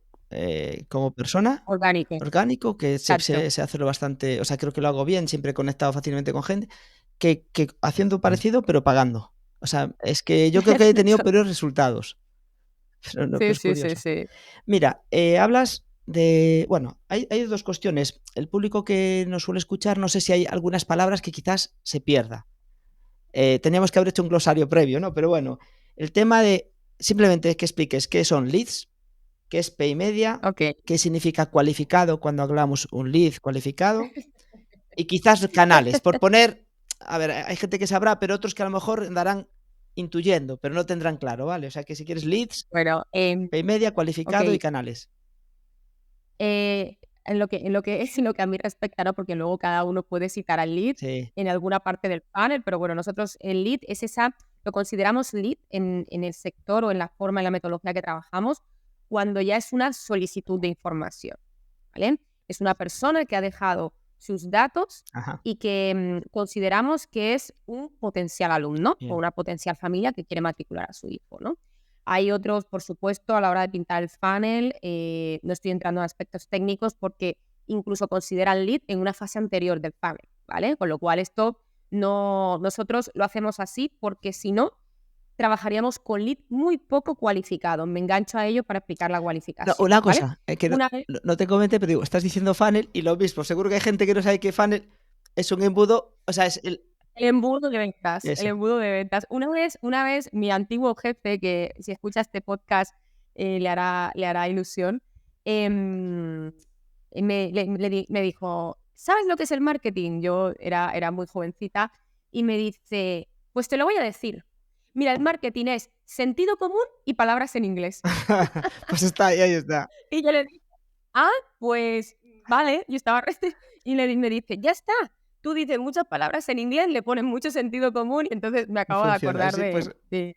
como persona, Orgánico, orgánico, que exacto. sé hacerlo bastante, o sea, creo que lo hago bien, siempre he conectado fácilmente con gente, que haciendo parecido, pero pagando. O sea, es que yo creo que he tenido peores resultados. Pero no, pero Sí, es sí, sí, curioso. sí. Mira, hablas de, bueno, hay 2 cuestiones. El público que nos suele escuchar, no sé si hay algunas palabras que quizás se pierda. Teníamos que haber hecho un glosario previo, ¿no? Pero bueno, el tema de simplemente que expliques qué son leads, qué es pay media, Ok. qué significa cualificado cuando hablamos un lead cualificado y quizás canales, por poner, a ver, hay gente que sabrá, pero otros que a lo mejor andarán intuyendo, pero no tendrán claro, ¿vale? O sea que si quieres leads, Bueno, pay media, ok. cualificado y canales. En lo que a mí respecta, ¿no? Porque luego cada uno puede citar al lead Sí, en alguna parte del panel, pero bueno, nosotros el lead es lo consideramos lead en el sector o en la forma, en la metodología que trabajamos, cuando ya es una solicitud de información, ¿vale? Es una persona que ha dejado sus datos ajá, y que consideramos que es un potencial alumno o bien. una potencial familia que quiere matricular a su hijo, ¿no? Hay otros, por supuesto, a la hora de pintar el funnel, no estoy entrando en aspectos técnicos porque incluso consideran lead en una fase anterior del funnel, ¿vale? Con lo cual esto nosotros lo hacemos así porque si no, trabajaríamos con lead muy poco cualificado. Me engancho a ello para explicar la No, cualificación, una ¿vale? cosa, que Una vez no te comenté, pero digo, estás diciendo funnel y lo mismo, seguro que hay gente que no sabe que funnel es un embudo, o sea, es el el embudo de ventas, el eso. embudo de ventas. Una vez mi antiguo jefe, que si escucha este podcast le hará ilusión, em, me dijo, ¿sabes lo que es el marketing? Yo era muy jovencita y me dice, pues te lo voy a decir. Mira, el marketing es sentido común y palabras en inglés. Pues está ahí está. Y yo le dije, ah, pues vale, yo estaba y me dice, ya está. Tú dices muchas palabras en inglés, le pones mucho sentido común y entonces me Y acabo de funciona, acordar sí, pues de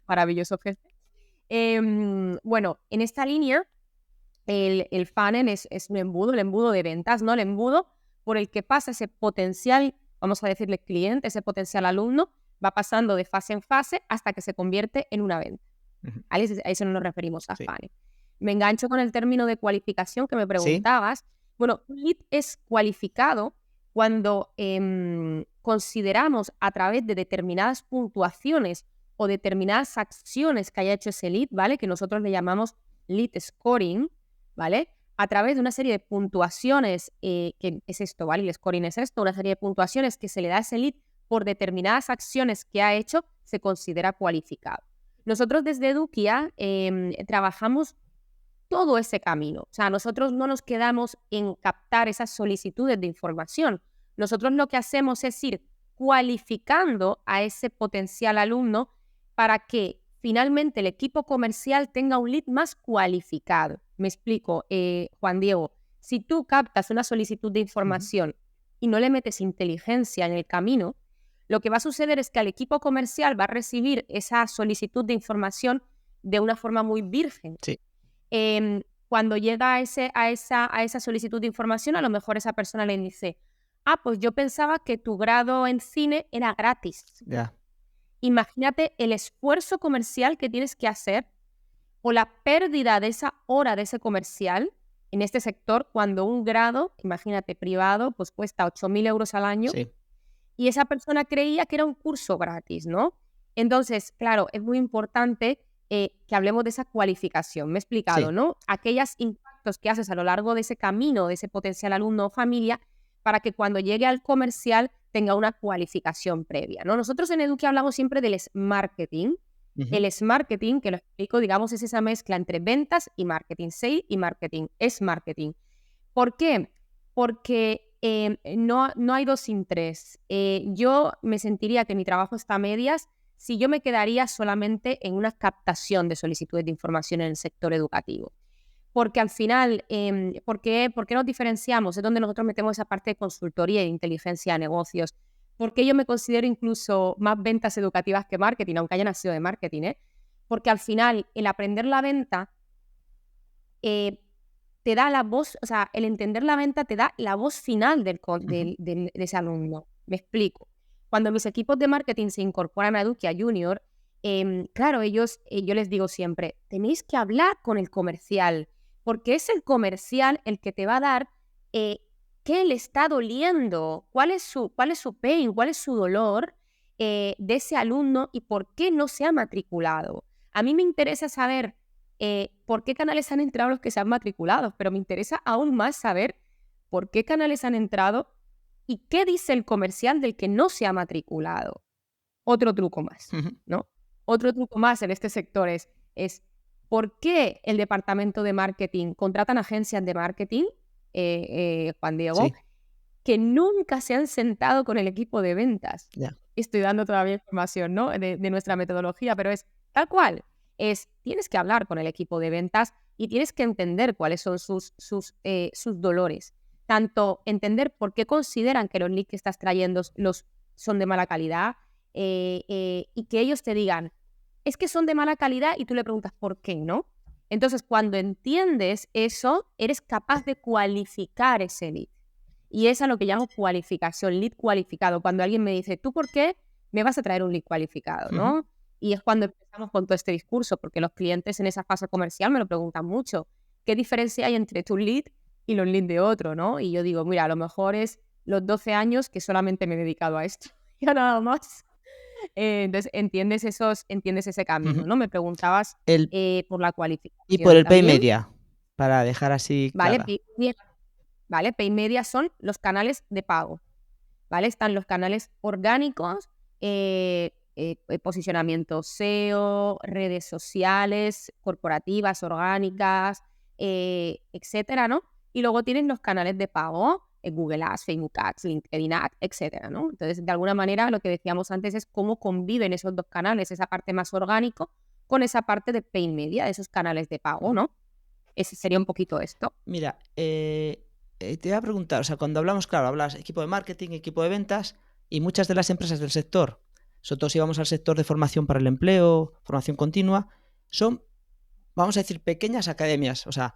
maravilloso jefe. Bueno, en esta línea, el funnel es un embudo, el embudo de ventas, ¿no? El embudo por el que pasa ese potencial, vamos a decirle cliente, ese potencial alumno, va pasando de fase en fase hasta que se convierte en una venta. ujú, A eso no nos referimos a sí. funnel. Me engancho con el término de cualificación que me Sí, preguntabas. Bueno, un lead es cualificado cuando consideramos a través de determinadas puntuaciones o determinadas acciones que haya hecho ese lead, ¿vale? Que nosotros le llamamos lead scoring, ¿vale? A través de una serie de puntuaciones, que es esto, ¿vale? El scoring es esto, una serie de puntuaciones que se le da a ese lead por determinadas acciones que ha hecho, se considera cualificado. Nosotros desde Eduquia trabajamos todo ese camino. O sea, nosotros no nos quedamos en captar esas solicitudes de información. Nosotros lo que hacemos es ir cualificando a ese potencial alumno para que finalmente el equipo comercial tenga un lead más cualificado. Me explico, Juan Diego. Si tú captas una solicitud de ujú, información y no le metes inteligencia en el camino, lo que va a suceder es que el equipo comercial va a recibir esa solicitud de información de una forma muy virgen. sí, Cuando llega a esa solicitud de información, a lo mejor esa persona le dice, ah, pues yo pensaba que tu grado en cine era gratis. ya, Imagínate el esfuerzo comercial que tienes que hacer o la pérdida de esa hora de ese comercial en este sector cuando un grado, imagínate, privado, pues cuesta 8.000 euros al año sí, y esa persona creía que era un curso gratis, ¿no? Entonces, claro, es muy importante que hablemos de esa cualificación. Me he explicado, sí, ¿no? Aquellos impactos que haces a lo largo de ese camino, de ese potencial alumno o familia, para que cuando llegue al comercial tenga una cualificación previa, ¿no? Nosotros en Eduque hablamos siempre del marketing. ujú, El marketing, que lo explico, digamos, es esa mezcla entre ventas y marketing, sales y marketing, es marketing. ¿Por qué? Porque no hay dos sin tres. Yo me sentiría que mi trabajo está a medias si yo me quedaría solamente en una captación de solicitudes de información en el sector educativo. Porque al final, ¿por qué nos diferenciamos? Es donde nosotros metemos esa parte de consultoría e inteligencia de negocios. Porque yo me considero incluso más ventas educativas que marketing, aunque haya nacido de marketing, ¿eh? Porque al final, el aprender la venta eh, te da la voz, o sea, el entender la venta te da la voz final ujú, de ese alumno. Me explico. Cuando mis equipos de marketing se incorporan a Eduquia Junior, claro, yo les digo siempre, tenéis que hablar con el comercial, porque es el comercial el que te va a dar qué le está doliendo, cuál es su pain, cuál es su dolor de ese alumno y por qué no se ha matriculado. A mí me interesa saber por qué canales han entrado los que se han matriculado, pero me interesa aún más saber por qué canales han entrado y qué dice el comercial del que no se ha matriculado. Otro truco más, ¿no? Otro truco más en este sector es ¿por qué el departamento de marketing contratan agencias de marketing, Juan Diego, Sí. que nunca se han sentado con el equipo de ventas? Ya. Estoy dando todavía información, ¿no? de nuestra metodología, pero es tal cual. Tienes que hablar con el equipo de ventas y tienes que entender cuáles son sus dolores. Tanto entender por qué consideran que los leads que estás trayendo son de mala calidad y que ellos te digan, es que son de mala calidad y tú le preguntas por qué, ¿no? Entonces, cuando entiendes eso, eres capaz de cualificar ese lead. Y es a lo que llamo cualificación, lead cualificado. Cuando alguien me dice, ¿tú por qué me vas a traer un lead cualificado, no? Y es cuando empezamos con todo este discurso, porque los clientes en esa fase comercial me lo preguntan mucho. ¿Qué diferencia hay entre tu lead y los leads de otro, no? Y yo digo, mira, a lo mejor es los 12 años que solamente me he dedicado a esto. Ya nada más. Entonces, entiendes ese camino, ¿no? Me preguntabas por la cualificación. Y por el también. pay media, para dejar así Vale, clara. Pay media son los canales de pago, ¿vale? Están los canales orgánicos, posicionamiento SEO, redes sociales, corporativas, orgánicas, etcétera, ¿no? Y luego tienes los canales de pago, Google Ads, Facebook Ads, LinkedIn Ads, etcétera, ¿no? Entonces, de alguna manera, lo que decíamos antes es cómo conviven esos dos canales, esa parte más orgánico con esa parte de pay media, de esos canales de pago, ¿no? Ese sería un poquito esto. Mira, te voy a preguntar, o sea, cuando hablamos, claro, hablas equipo de marketing, equipo de ventas, y muchas de las empresas del sector, nosotros íbamos al sector de formación para el empleo, formación continua, son, vamos a decir, pequeñas academias, o sea,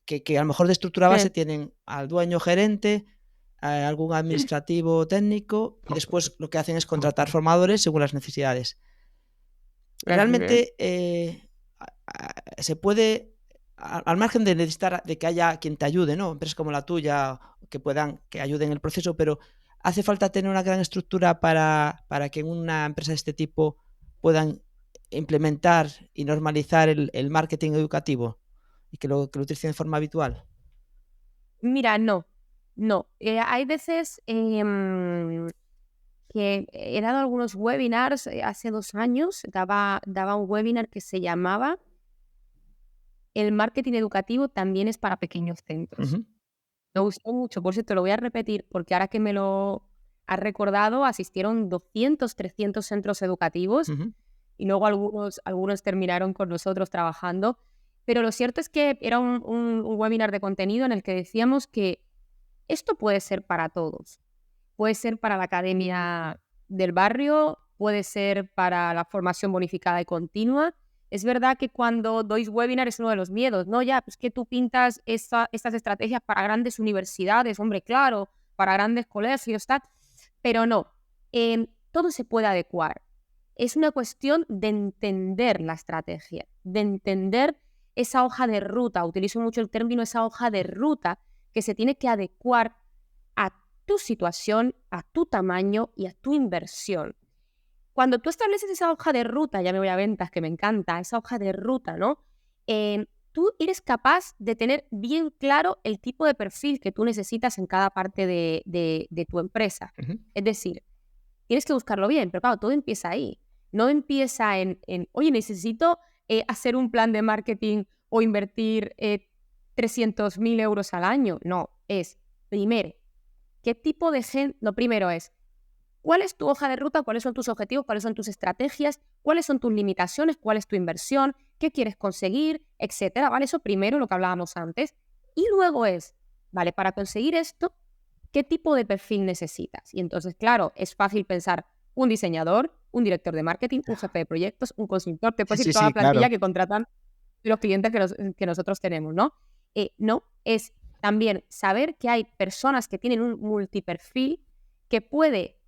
que a lo mejor de estructura base tienen al dueño gerente, algún administrativo técnico, y después lo que hacen es contratar formadores según las necesidades. Realmente se puede, al margen de necesitar de que haya quien te ayude, ¿no? Empresas como la tuya que ayuden en el proceso, pero hace falta tener una gran estructura para que en una empresa de este tipo puedan implementar y normalizar el marketing educativo y que lo utilicen de forma habitual. Mira, no. Hay veces que he dado algunos webinars, hace 2 años daba un webinar que se llamaba El marketing educativo también es para pequeños centros. Me gustó mucho, por cierto, lo voy a repetir porque ahora que me lo has recordado, asistieron 200, 300 centros educativos y luego algunos terminaron con nosotros trabajando. Pero lo cierto es que era un webinar de contenido en el que decíamos que esto puede ser para todos. Puede ser para la academia del barrio, puede ser para la formación bonificada y continua. Es verdad que cuando doy webinar es uno de los miedos, ¿no? Ya, pues que tú pintas estas estrategias para grandes universidades, hombre, claro, para grandes colegios, tal. Pero no, todo se puede adecuar. Es una cuestión de entender la estrategia, de entender esa hoja de ruta. Utilizo mucho el término esa hoja de ruta que se tiene que adecuar a tu situación, a tu tamaño y a tu inversión. Cuando tú estableces esa hoja de ruta, ya me voy a ventas, que me encanta, esa hoja de ruta, ¿no? Tú eres capaz de tener bien claro el tipo de perfil que tú necesitas en cada parte de tu empresa. Es decir, tienes que buscarlo bien, pero claro, todo empieza ahí. No empieza en oye, necesito hacer un plan de marketing o invertir 300.000 euros al año. No, es primero, ¿qué tipo de gente? Lo primero es, ¿cuál es tu hoja de ruta? ¿Cuáles son tus objetivos? ¿Cuáles son tus estrategias? ¿Cuáles son tus limitaciones? ¿Cuál es tu inversión? ¿Qué quieres conseguir? Etcétera, ¿vale? Eso primero, lo que hablábamos antes. Y luego es, ¿vale? Para conseguir esto, ¿qué tipo de perfil necesitas? Y entonces, claro, es fácil pensar un diseñador, un director de marketing, un jefe de proyectos, un consultor, te puedes ir toda la plantilla claro. que contratan los clientes que nosotros tenemos, ¿no? No, es también saber que hay personas que tienen un multiperfil que puede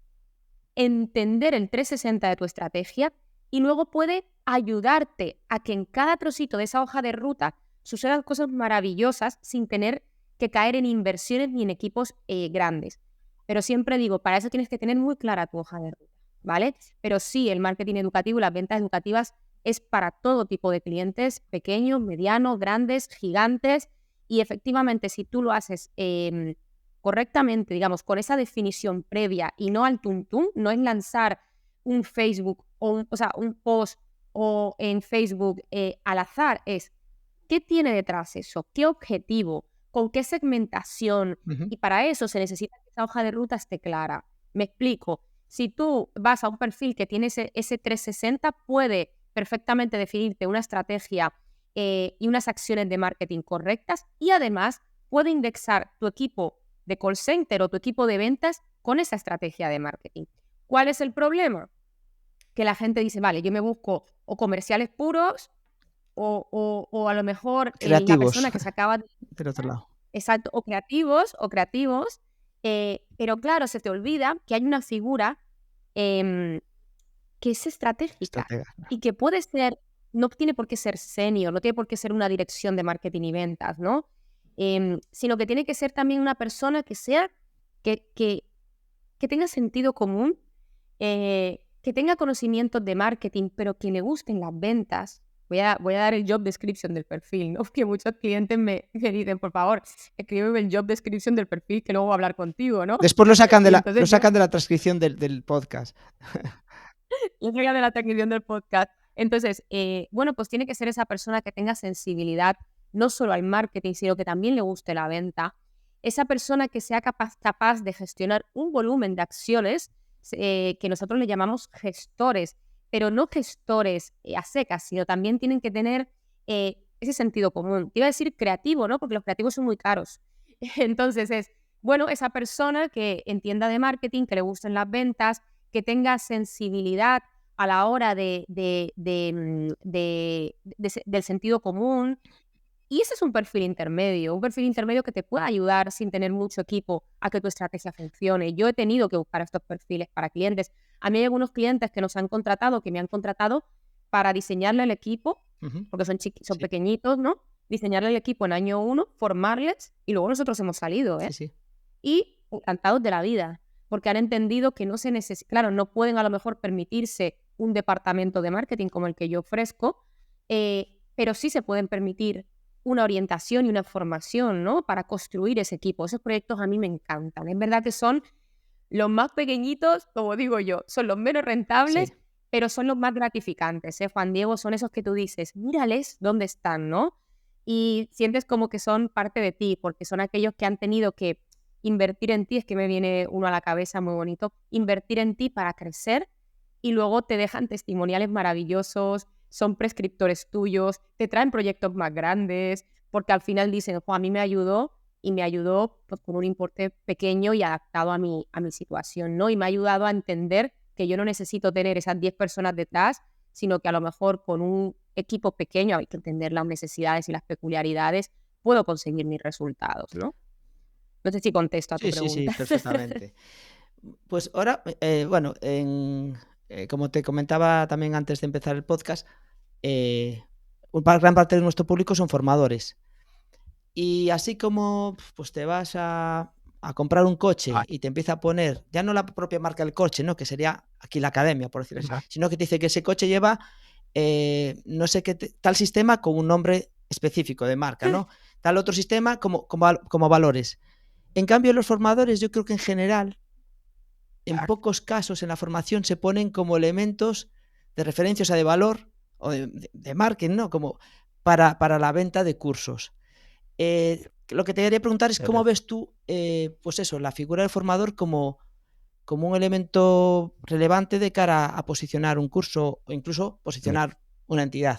entender el 360 de tu estrategia, y luego puede ayudarte a que en cada trocito de esa hoja de ruta sucedan cosas maravillosas sin tener que caer en inversiones ni en equipos grandes. Pero siempre digo, para eso tienes que tener muy clara tu hoja de ruta, ¿vale? Pero sí, el marketing educativo y las ventas educativas es para todo tipo de clientes, pequeños, medianos, grandes, gigantes, y efectivamente si tú lo haces correctamente, digamos, con esa definición previa y no al tuntún, no es lanzar un Facebook o un post o en Facebook al azar, es ¿qué tiene detrás eso? ¿Qué objetivo? ¿Con qué segmentación? Y para eso se necesita que esa hoja de ruta esté clara. Me explico. Si tú vas a un perfil que tiene ese 360, puede perfectamente definirte una estrategia y unas acciones de marketing correctas, y además puede indexar tu equipo de call center o tu equipo de ventas con esa estrategia de marketing. ¿Cuál es el problema? Que la gente dice, vale, yo me busco o comerciales puros o a lo mejor la Creativos, persona que se acaba de... del otro lado. Exacto, o creativos, pero claro, se te olvida que hay una figura que es estratégica Estratega. y que puede ser, no tiene por qué ser senior, no tiene por qué ser una dirección de marketing y ventas, ¿no? Sino que tiene que ser también una persona que sea, que tenga sentido común, que tenga conocimientos de marketing, pero que le gusten las ventas. Voy a dar el job description del perfil, ¿no? Que muchos clientes me dicen, por favor, escríbeme el job description del perfil que luego voy a hablar contigo, ¿no? Después lo sacan de Entonces la transcripción del podcast. yo soy de la transcripción del podcast. Entonces, bueno, pues tiene que ser esa persona que tenga sensibilidad no solo al marketing, sino que también le guste la venta. Esa persona que sea capaz de gestionar un volumen de acciones que nosotros le llamamos gestores, pero no gestores a secas, sino también tienen que tener ese sentido común. Te iba a decir creativo, ¿no? Porque los creativos son muy caros. Entonces bueno, esa persona que entienda de marketing, que le gusten las ventas, que tenga sensibilidad a la hora del sentido común. Y ese es un perfil intermedio que te puede ayudar sin tener mucho equipo a que tu estrategia funcione. Yo he tenido que buscar estos perfiles para clientes. A mí hay algunos clientes que me han contratado para diseñarle el equipo, porque son pequeñitos, ¿no? Diseñarle el equipo en año 1, formarles, y luego nosotros hemos salido, ¿eh? Sí. Y encantados de la vida, porque han entendido que claro, no pueden a lo mejor permitirse un departamento de marketing como el que yo ofrezco, pero sí se pueden permitir una orientación y una formación, ¿no? Para construir ese equipo. Esos proyectos a mí me encantan. Es verdad que son los más pequeñitos, como digo yo, son los menos rentables, Sí. pero son los más gratificantes, ¿eh, Juan Diego? Son esos que tú dices, mírales dónde están, ¿no? Y sientes como que son parte de ti, porque son aquellos que han tenido que invertir en ti. Es que me viene uno a la cabeza muy bonito, invertir en ti para crecer, y luego te dejan testimoniales maravillosos, son prescriptores tuyos, te traen proyectos más grandes, porque al final dicen, a mí me ayudó, y me ayudó pues, con un importe pequeño y adaptado a mi situación, ¿no? Y me ha ayudado a entender que yo no necesito tener esas 10 personas detrás, sino que a lo mejor con un equipo pequeño, hay que entender las necesidades y las peculiaridades, puedo conseguir mis resultados, ¿no? No sé si contesto a tu pregunta. Sí, perfectamente. Pues ahora, bueno, como te comentaba también antes de empezar el podcast, gran parte de nuestro público son formadores. Y así como pues te vas a comprar un coche y te empieza a poner, ya no la propia marca del coche, ¿no? Que sería aquí la academia, por decirlo así, sino que te dice que ese coche lleva no sé qué tal sistema con un nombre específico de marca, ¿no? Tal otro sistema como valores. En cambio, los formadores, yo creo que en general, en pocos casos en la formación se ponen como elementos de referencia, o sea, de valor o de marketing, ¿no? Como para la venta de cursos. Lo que te quería preguntar es cómo ves tú, pues eso, la figura del formador como un elemento relevante de cara a posicionar un curso o incluso posicionar una entidad.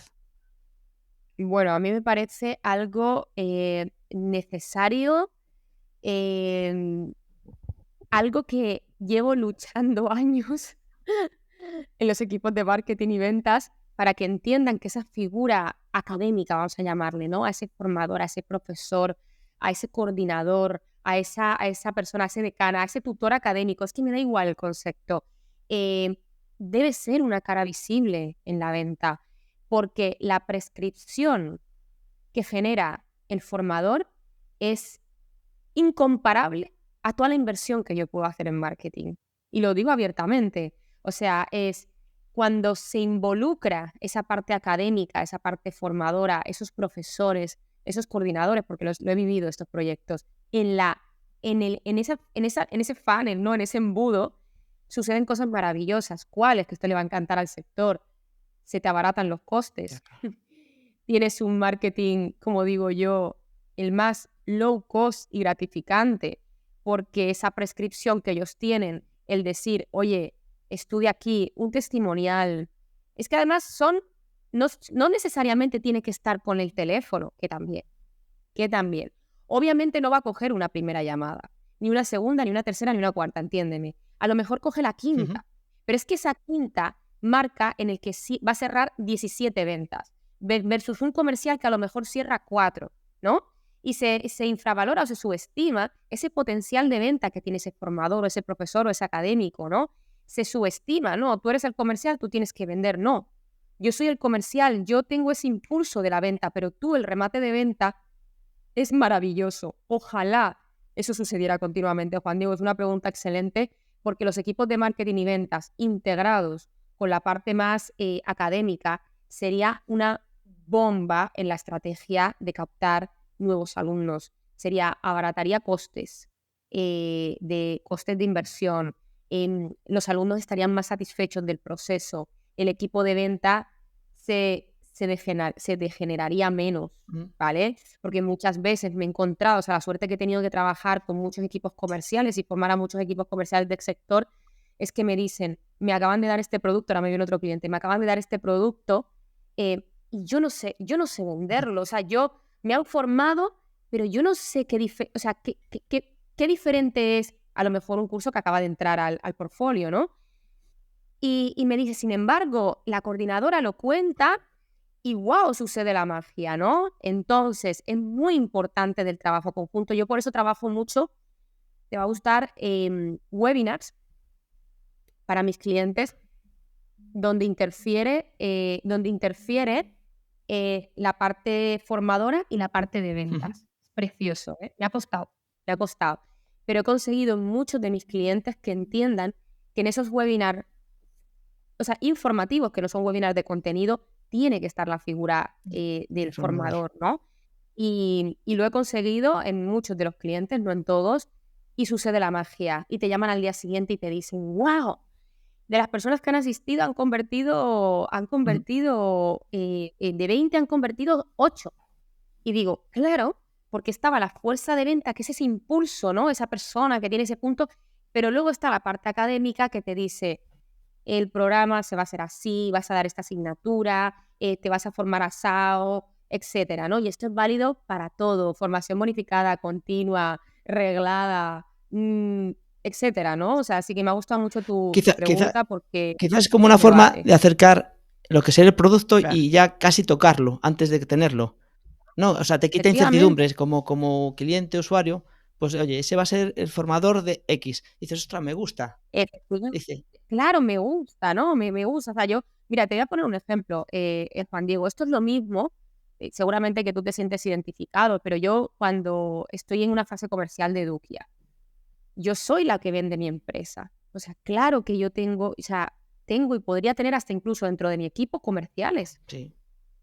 Bueno, a mí me parece algo necesario, algo que llevo luchando años en los equipos de marketing y ventas para que entiendan que esa figura académica, vamos a llamarle, ¿no? A ese formador, a ese profesor, a ese coordinador, a esa persona, a ese decana, a ese tutor académico, es que me da igual el concepto. debe ser una cara visible en la venta, porque la prescripción que genera el formador es incomparable a toda la inversión que yo puedo hacer en marketing. Y lo digo abiertamente. O sea, es cuando se involucra esa parte académica, esa parte formadora, esos profesores, esos coordinadores, porque lo he vivido estos proyectos, en ese funnel, ¿no? En ese embudo, suceden cosas maravillosas. ¿Cuáles? Que esto le va a encantar al sector. Se te abaratan los costes. Tienes un marketing, como digo yo, el más low cost y gratificante, porque esa prescripción que ellos tienen, el decir, oye, estudia aquí, un testimonial, es que además no necesariamente tiene que estar con el teléfono, que también. Obviamente no va a coger una primera llamada, ni una segunda, ni una tercera, ni una cuarta, entiéndeme. A lo mejor coge la quinta, pero es que esa quinta marca en el que sí va a cerrar 17 ventas, versus un comercial que a lo mejor cierra 4, ¿no? Y se infravalora o se subestima ese potencial de venta que tiene ese formador o ese profesor o ese académico, ¿no? Se subestima, ¿no? Tú eres el comercial, tú tienes que vender, no. Yo soy el comercial, yo tengo ese impulso de la venta, pero tú, el remate de venta, es maravilloso. Ojalá eso sucediera continuamente, Juan Diego. Es una pregunta excelente, porque los equipos de marketing y ventas integrados con la parte más académica sería una bomba en la estrategia de captar nuevos alumnos. Abarataría costes de inversión. Los alumnos estarían más satisfechos del proceso. El equipo de venta se degeneraría menos, ¿vale? Porque muchas veces me he encontrado, o sea, la suerte que he tenido que trabajar con muchos equipos comerciales y formar a muchos equipos comerciales del sector, es que me dicen, me acaban de dar este producto, ahora me viene otro cliente, me acaban de dar este producto y yo no sé venderlo. O sea, me han formado, pero yo no sé qué diferente es a lo mejor un curso que acaba de entrar al portfolio, ¿no? Y me dice, sin embargo, la coordinadora lo cuenta y wow, sucede la magia, ¿no? Entonces, es muy importante del trabajo conjunto. Yo por eso trabajo mucho, te va a gustar, webinars para mis clientes donde interfiere la parte formadora y la parte de ventas. Precioso, ¿eh? Me ha costado. Pero he conseguido en muchos de mis clientes que entiendan que en esos webinars, o sea, informativos, que no son webinars de contenido, tiene que estar la figura del formador, ¿no? Y lo he conseguido en muchos de los clientes, no en todos, y sucede la magia. Y te llaman al día siguiente y te dicen, ¡wow! De las personas que han asistido han convertido de 20 han convertido 8. Y digo, claro, porque estaba la fuerza de venta, que es ese impulso, ¿no? Esa persona que tiene ese punto, pero luego está la parte académica que te dice, el programa se va a hacer así, vas a dar esta asignatura, te vas a formar asado, etcétera, ¿no? Y esto es válido para todo, formación bonificada, continua, reglada, etcétera, ¿no? O sea, sí que me ha gustado mucho tu pregunta porque... Quizás es como una forma de acercar lo que sería el producto, claro, y ya casi tocarlo antes de tenerlo, ¿no? O sea, te quita incertidumbres como cliente, usuario, pues oye, ese va a ser el formador de X. Dices, ostras, me gusta. Dice, claro, me gusta, ¿no? Me gusta. O sea, mira, te voy a poner un ejemplo, Juan Diego. Esto es lo mismo, seguramente que tú te sientes identificado, pero yo cuando estoy en una fase comercial de Edukia, yo soy la que vende mi empresa. O sea, claro que yo tengo y podría tener hasta incluso dentro de mi equipo comerciales. Sí.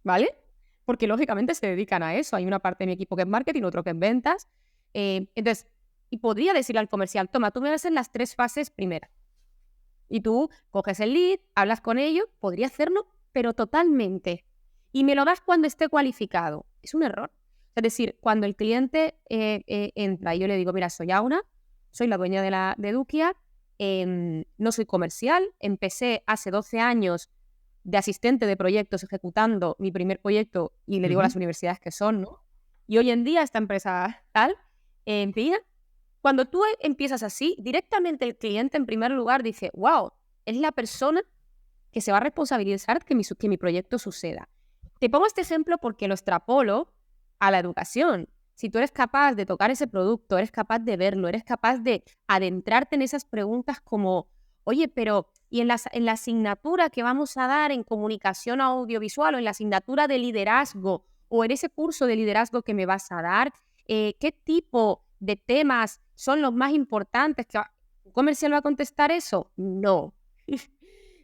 ¿Vale? Porque lógicamente se dedican a eso. Hay una parte de mi equipo que es marketing, otro que es ventas. Entonces, y podría decirle al comercial, toma, tú me vas en las 3 fases primeras. Y tú coges el lead, hablas con ellos, podría hacerlo, pero totalmente. Y me lo das cuando esté cualificado. Es un error. Es decir, cuando el cliente entra y yo le digo, mira, soy Auna, soy la dueña de Edukia, no soy comercial, empecé hace 12 años de asistente de proyectos ejecutando mi primer proyecto y le digo a las universidades que son, ¿no? Y hoy en día esta empresa tal, cuando tú empiezas así, directamente el cliente en primer lugar dice, wow, es la persona que se va a responsabilizar que mi proyecto suceda. Te pongo este ejemplo porque lo extrapolo a la educación. Si tú eres capaz de tocar ese producto, eres capaz de verlo, eres capaz de adentrarte en esas preguntas como, oye, pero y en la asignatura que vamos a dar en comunicación audiovisual o en la asignatura de liderazgo o en ese curso de liderazgo que me vas a dar, ¿qué tipo de temas son los más importantes? ¿Un comercial va a contestar eso? No.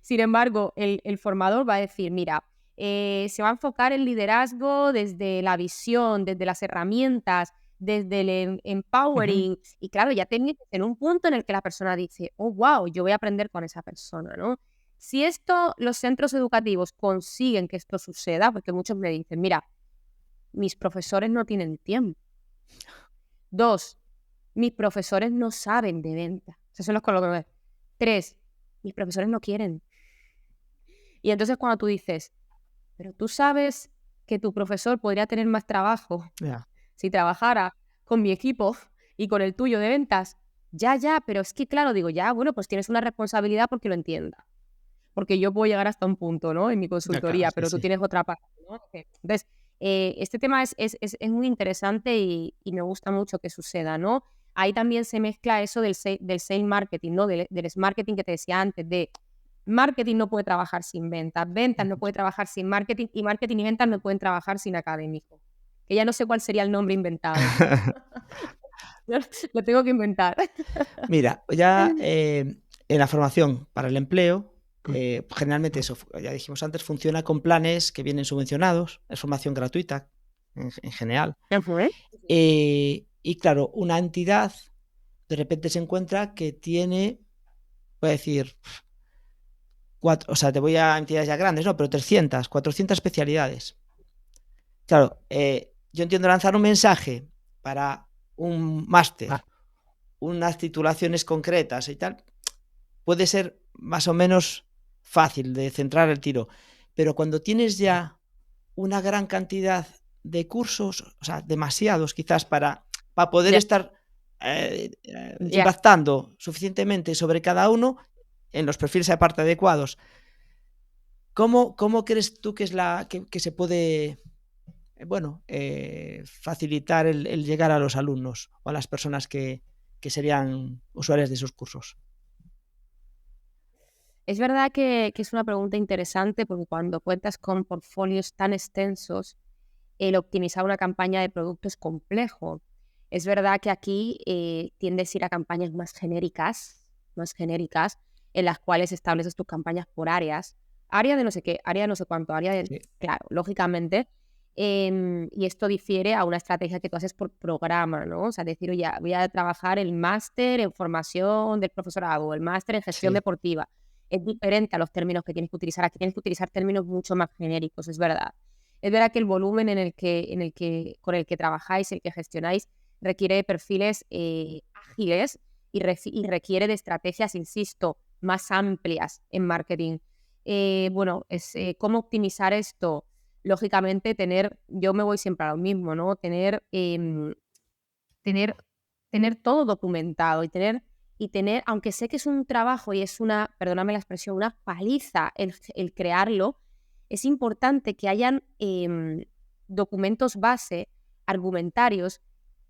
Sin embargo, el formador va a decir, mira, se va a enfocar el liderazgo desde la visión, desde las herramientas, desde el empowering. Y claro, ya tienes en un punto en el que la persona dice, oh, wow, yo voy a aprender con esa persona, ¿no? Si los centros educativos consiguen que esto suceda, porque muchos me dicen, mira, mis profesores no tienen tiempo. 2, mis profesores no saben de venta. Esos son los colores. 3, mis profesores no quieren. Y entonces cuando tú dices, pero tú sabes que tu profesor podría tener más trabajo si trabajara con mi equipo y con el tuyo de ventas. Ya, pero es que claro, digo, ya, bueno, pues tienes una responsabilidad porque lo entienda. Porque yo puedo llegar hasta un punto, ¿no? En mi consultoría, claro, pero tú tienes otra parte, ¿no? Entonces, este tema es muy interesante y me gusta mucho que suceda, ¿no? Ahí también se mezcla eso del sales marketing, ¿no? Del marketing que te decía antes, de marketing no puede trabajar sin ventas, ventas no puede trabajar sin marketing y marketing y ventas no pueden trabajar sin académico. Que ya no sé cuál sería el nombre inventado. Lo tengo que inventar. Mira, ya en la formación para el empleo, generalmente eso, ya dijimos antes, funciona con planes que vienen subvencionados, es formación gratuita en general. Y claro, una entidad de repente se encuentra que tiene, voy a decir, te voy a entidades ya grandes, no, pero 300, 400 especialidades. Claro, yo entiendo lanzar un mensaje para un máster, unas titulaciones concretas y tal, puede ser más o menos fácil de centrar el tiro, pero cuando tienes ya una gran cantidad de cursos, o sea, demasiados quizás para poder estar impactando suficientemente sobre cada uno en los perfiles aparte adecuados, ¿cómo crees tú que es que se puede facilitar el llegar a los alumnos o a las personas que serían usuarias de esos cursos? Es verdad que es una pregunta interesante porque cuando cuentas con portfolios tan extensos, el optimizar una campaña de producto es complejo. Es verdad que aquí tiendes a ir a campañas más genéricas, en las cuales estableces tus campañas por áreas. Área de no sé qué, área de no sé cuánto, área de... Sí. Claro, lógicamente. Y esto difiere a una estrategia que tú haces por programa, ¿no? O sea, decir, oye, voy a trabajar el máster en formación del profesorado, el máster en gestión deportiva. Es diferente a los términos que tienes que utilizar. Aquí tienes que utilizar términos mucho más genéricos, es verdad. Es verdad que el volumen con el que trabajáis, el que gestionáis, requiere de perfiles ágiles y requiere de estrategias, insisto, más amplias en marketing. ¿Cómo optimizar esto? Lógicamente, yo me voy siempre a lo mismo, ¿no? Tener todo documentado y tener, aunque sé que es un trabajo y es perdóname la expresión, una paliza el crearlo, es importante que hayan documentos base, argumentarios,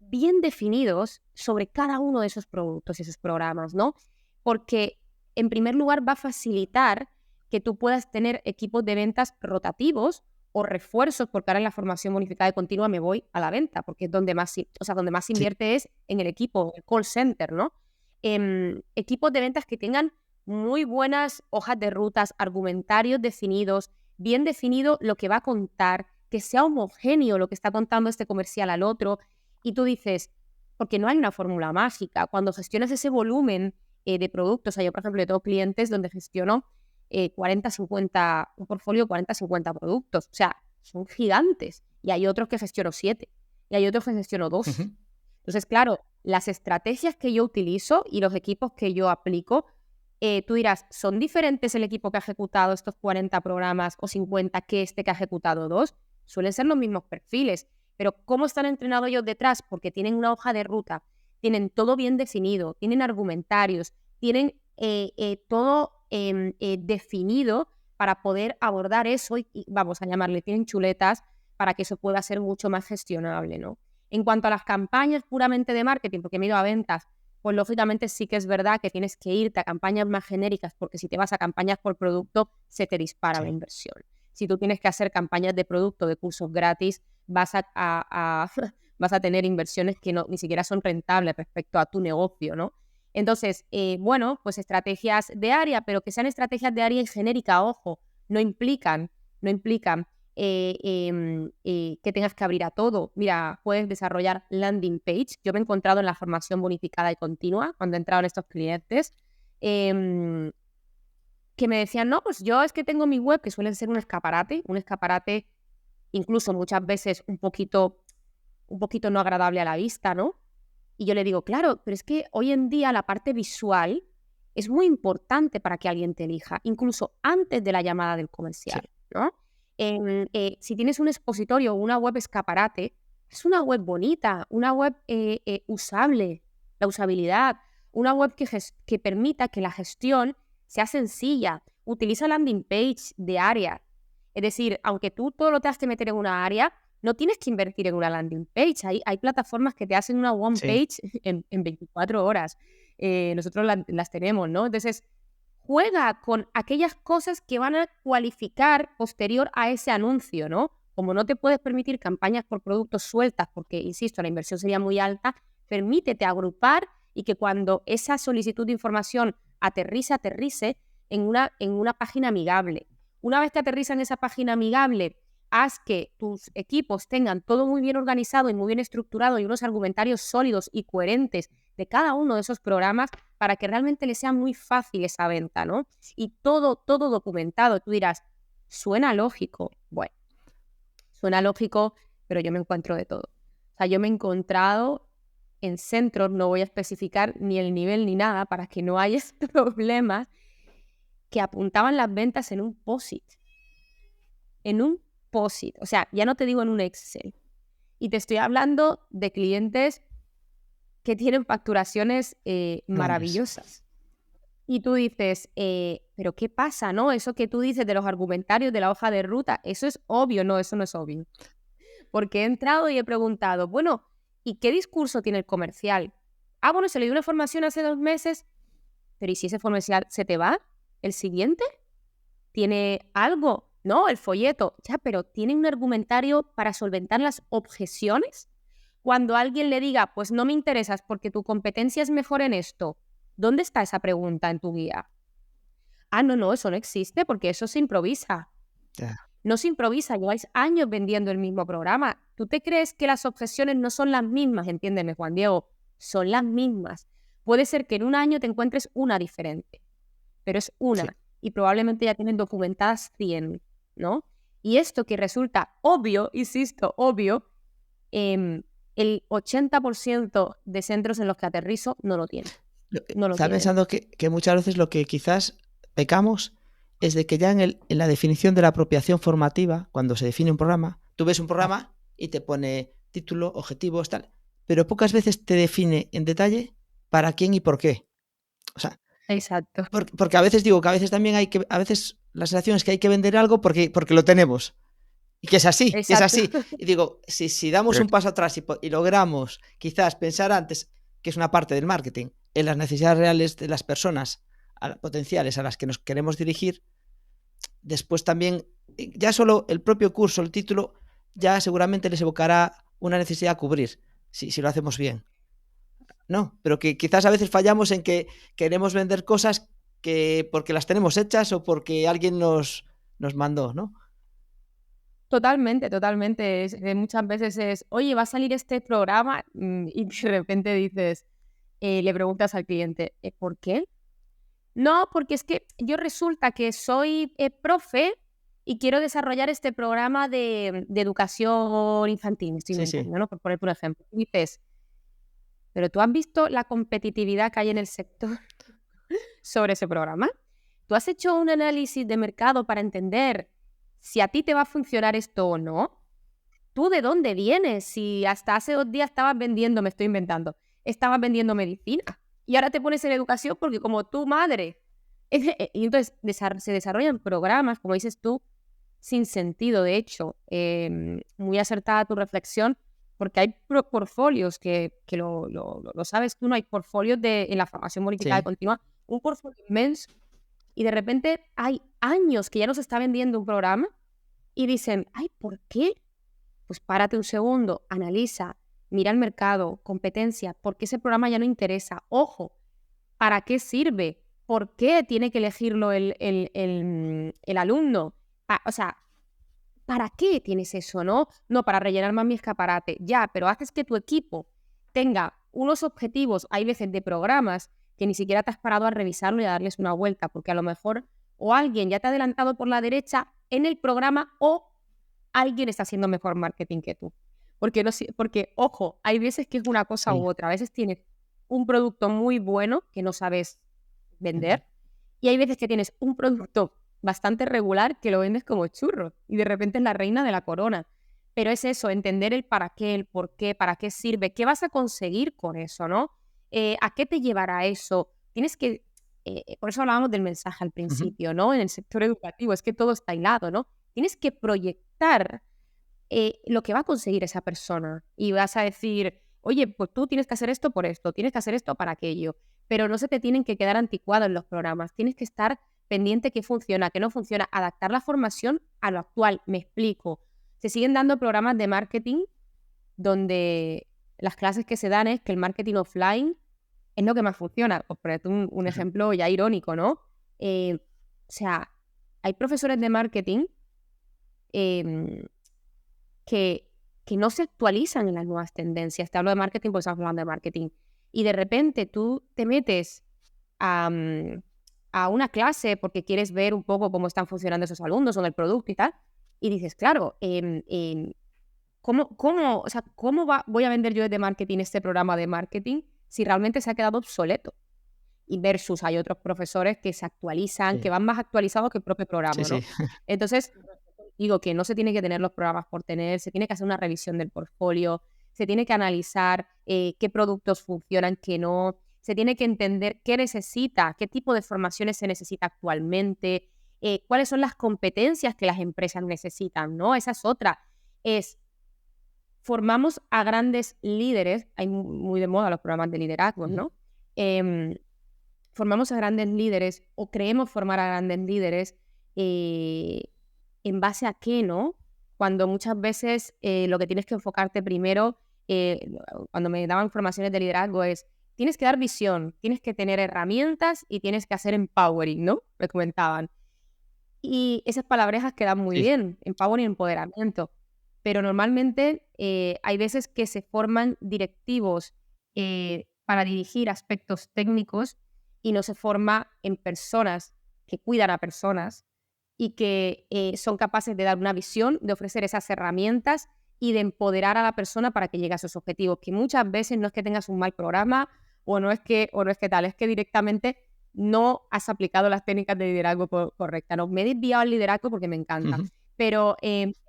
bien definidos sobre cada uno de esos productos y esos programas, ¿no? Porque, en primer lugar, va a facilitar que tú puedas tener equipos de ventas rotativos o refuerzos, porque ahora en la formación bonificada y continua me voy a la venta, porque es donde más invierte es en el equipo, el call center, ¿no? Equipos de ventas que tengan muy buenas hojas de rutas, argumentarios definidos, bien definido lo que va a contar, que sea homogéneo lo que está contando este comercial al otro. Y tú dices, porque no hay una fórmula mágica. Cuando gestionas ese volumen de productos, yo por ejemplo tengo clientes donde gestiono 40-50, un portfolio de 40-50 productos. O sea, son gigantes. Y hay otros que gestiono 7. Y hay otros que gestiono 2. Uh-huh. Entonces, claro, las estrategias que yo utilizo y los equipos que yo aplico, tú dirás, ¿son diferentes el equipo que ha ejecutado estos 40 programas o 50 que este que ha ejecutado 2? Suelen ser los mismos perfiles. Pero ¿cómo están entrenados ellos detrás? Porque tienen una hoja de ruta, tienen todo bien definido, tienen argumentarios, tienen todo definido para poder abordar eso y vamos a llamarle, tienen chuletas para que eso pueda ser mucho más gestionable, ¿no? En cuanto a las campañas puramente de marketing, porque me he ido a ventas, pues lógicamente sí que es verdad que tienes que irte a campañas más genéricas, porque si te vas a campañas por producto, se te dispara la inversión. Si tú tienes que hacer campañas de producto, de cursos gratis, vas vas a tener inversiones que ni siquiera son rentables respecto a tu negocio, ¿no? Entonces, bueno, pues estrategias de área, pero que sean estrategias de área en genérica, ojo, no implican que tengas que abrir a todo. Mira, puedes desarrollar landing page. Yo me he encontrado en la formación bonificada y continua, cuando he entrado en estos clientes, que me decían, no, pues yo es que tengo mi web, que suele ser un escaparate incluso muchas veces un poquito no agradable a la vista, ¿no? Y yo le digo, claro, pero es que hoy en día la parte visual es muy importante para que alguien te elija, incluso antes de la llamada del comercial, ¿no? Si tienes un expositorio o una web escaparate, es una web bonita, una web usable, la usabilidad, una web que permita que la gestión sea sencilla. Utiliza landing page de área. Es decir, aunque tú todo lo tengas que meter en una área, no tienes que invertir en una landing page. Hay plataformas que te hacen una one page en 24 horas. Nosotros las tenemos, ¿no? Entonces, juega con aquellas cosas que van a cualificar posterior a ese anuncio, ¿no? Como no te puedes permitir campañas por productos sueltas, porque, insisto, la inversión sería muy alta, permítete agrupar y que cuando esa solicitud de información aterrice en una página amigable. Una vez que aterriza en esa página amigable, haz que tus equipos tengan todo muy bien organizado y muy bien estructurado y unos argumentarios sólidos y coherentes de cada uno de esos programas para que realmente les sea muy fácil esa venta, ¿no? Y todo documentado. Tú dirás, suena lógico. Bueno, suena lógico, pero yo me encuentro de todo. O sea, yo me he encontrado en centros, no voy a especificar ni el nivel ni nada para que no haya problemas, que apuntaban las ventas en un POSIT. En un POSIT. O sea, ya no te digo en un Excel. Y te estoy hablando de clientes que tienen facturaciones maravillosas. Y tú dices, ¿pero qué pasa, no? Eso que tú dices de los argumentarios de la hoja de ruta, eso es obvio. No, eso no es obvio. Porque he entrado y he preguntado, bueno, ¿y qué discurso tiene el comercial? Ah, bueno, se le dio una formación hace 2 meses, pero ¿y si ese comercial se te va? ¿El siguiente? ¿Tiene algo? No, el folleto. Ya, pero ¿tiene un argumentario para solventar las objeciones? Cuando alguien le diga, pues no me interesas porque tu competencia es mejor en esto, ¿dónde está esa pregunta en tu guía? Ah, no, eso no existe porque eso se improvisa. No se improvisa, lleváis años vendiendo el mismo programa. ¿Tú te crees que las objeciones no son las mismas? Entiéndeme, Juan Diego, son las mismas. Puede ser que en un año te encuentres una diferente, pero es una. Sí. Y probablemente ya tienen documentadas 100, ¿no? Y esto que resulta obvio, insisto, obvio, el 80% de centros en los que aterrizo no lo tienen. Estaba pensando que muchas veces lo que quizás pecamos es de que ya en la definición de la apropiación formativa, cuando se define un programa, tú ves un programa y te pone título, objetivos, tal, pero pocas veces te define en detalle para quién y por qué. O sea, exacto. Porque a veces digo que a veces también a veces la sensación es que hay que vender algo porque lo tenemos. Y que es así, que es así. Y digo, si damos un paso atrás y logramos quizás pensar antes, que es una parte del marketing, en las necesidades reales de las personas potenciales a las que nos queremos dirigir, después también, ya solo el propio curso, el título, ya seguramente les evocará una necesidad a cubrir, si lo hacemos bien. No, pero que quizás a veces fallamos en que queremos vender cosas que porque las tenemos hechas o porque alguien nos mandó, ¿no? Totalmente. Muchas veces es, oye, va a salir este programa y de repente dices, le preguntas al cliente, ¿por qué? No, porque es que yo resulta que soy profe y quiero desarrollar este programa de educación infantil, me estoy inventando, ¿no? Por poner un ejemplo. Y dices, ¿pero tú has visto la competitividad que hay en el sector sobre ese programa? ¿Tú has hecho un análisis de mercado para entender si a ti te va a funcionar esto o no? ¿Tú de dónde vienes? Si hasta hace 2 días estabas vendiendo, me estoy inventando, estabas vendiendo medicina y ahora te pones en educación porque como tu madre. Y entonces se desarrollan programas, como dices tú, sin sentido. De hecho, muy acertada tu reflexión, porque hay portfolios que lo sabes tú, no hay portfolios en la formación bonificada Sí. continua, un portfolio inmenso, y de repente hay años que ya no se está vendiendo un programa y dicen, ay, ¿por qué? Pues párate un segundo, analiza, mira el mercado, competencia, ¿por qué ese programa ya no interesa? Ojo, ¿para qué sirve? ¿Por qué tiene que elegirlo el alumno? O sea, ¿para qué tienes eso, no? No, para rellenar más mi escaparate. Ya, pero haces que tu equipo tenga unos objetivos, hay veces de programas, que ni siquiera te has parado a revisarlo y a darles una vuelta, porque a lo mejor o alguien ya te ha adelantado por la derecha en el programa o alguien está haciendo mejor marketing que tú. Porque, ojo, hay veces que es una cosa u Sí. otra. A veces tienes un producto muy bueno que no sabes vender y hay veces que tienes un producto bastante regular que lo vendes como churro y de repente es la reina de la corona. Pero es eso, entender el para qué, el por qué, para qué sirve, qué vas a conseguir con eso, ¿no? ¿A qué te llevará eso? Tienes que, por eso hablábamos del mensaje al Ujú. principio, ¿no? En el sector educativo, es que todo está hilado, ¿no? Tienes que proyectar lo que va a conseguir esa persona y vas a decir, oye, pues tú tienes que hacer esto por esto, tienes que hacer esto para aquello, pero no se te tienen que quedar anticuados los programas, tienes que estar pendiente qué funciona, qué no funciona, adaptar la formación a lo actual, me explico. Se siguen dando programas de marketing donde las clases que se dan es que el marketing offline es lo que más funciona. Por ponerte un Ajá. ejemplo ya irónico, ¿no? O sea, hay profesores de marketing em, que, que no se actualizan en las nuevas tendencias. Te hablo de marketing porque estamos hablando de marketing. Y de repente tú te metes a una clase porque quieres ver un poco cómo están funcionando esos alumnos o el producto y tal. Y dices, claro, o sea, voy a vender yo desde marketing este programa de marketing si realmente se ha quedado obsoleto? Y versus hay otros profesores que se actualizan, que Sí, van más actualizados que el propio sí, programa, sí. ¿no? Entonces, digo que no se tiene que tener los programas por tener, se tiene que hacer una revisión del portfolio, se tiene que analizar qué productos funcionan, qué no, se tiene que entender qué necesita, qué tipo de formaciones se necesita actualmente, cuáles son las competencias que las empresas necesitan, ¿no? Esa es otra. Es, formamos a grandes líderes, hay muy de moda los programas de liderazgo, Ujú. ¿no? Em, formamos a grandes líderes o creemos formar a grandes líderes eh, en base a qué, ¿no? Cuando muchas veces lo que tienes que enfocarte primero, cuando me daban formaciones de liderazgo es, tienes que dar visión, tienes que tener herramientas y tienes que hacer empowering, ¿no? Me comentaban. Y esas palabrejas quedan muy Sí. bien, empowering y empoderamiento. Pero normalmente hay veces que se forman directivos para dirigir aspectos técnicos y no se forma en personas que cuidan a personas y que son capaces de dar una visión, de ofrecer esas herramientas y de empoderar a la persona para que llegue a sus objetivos, que muchas veces no es que tengas un mal programa o no es que tal, es que directamente no has aplicado las técnicas de liderazgo correctas. ¿No? Me he desviado al liderazgo porque me encanta, Ujú. pero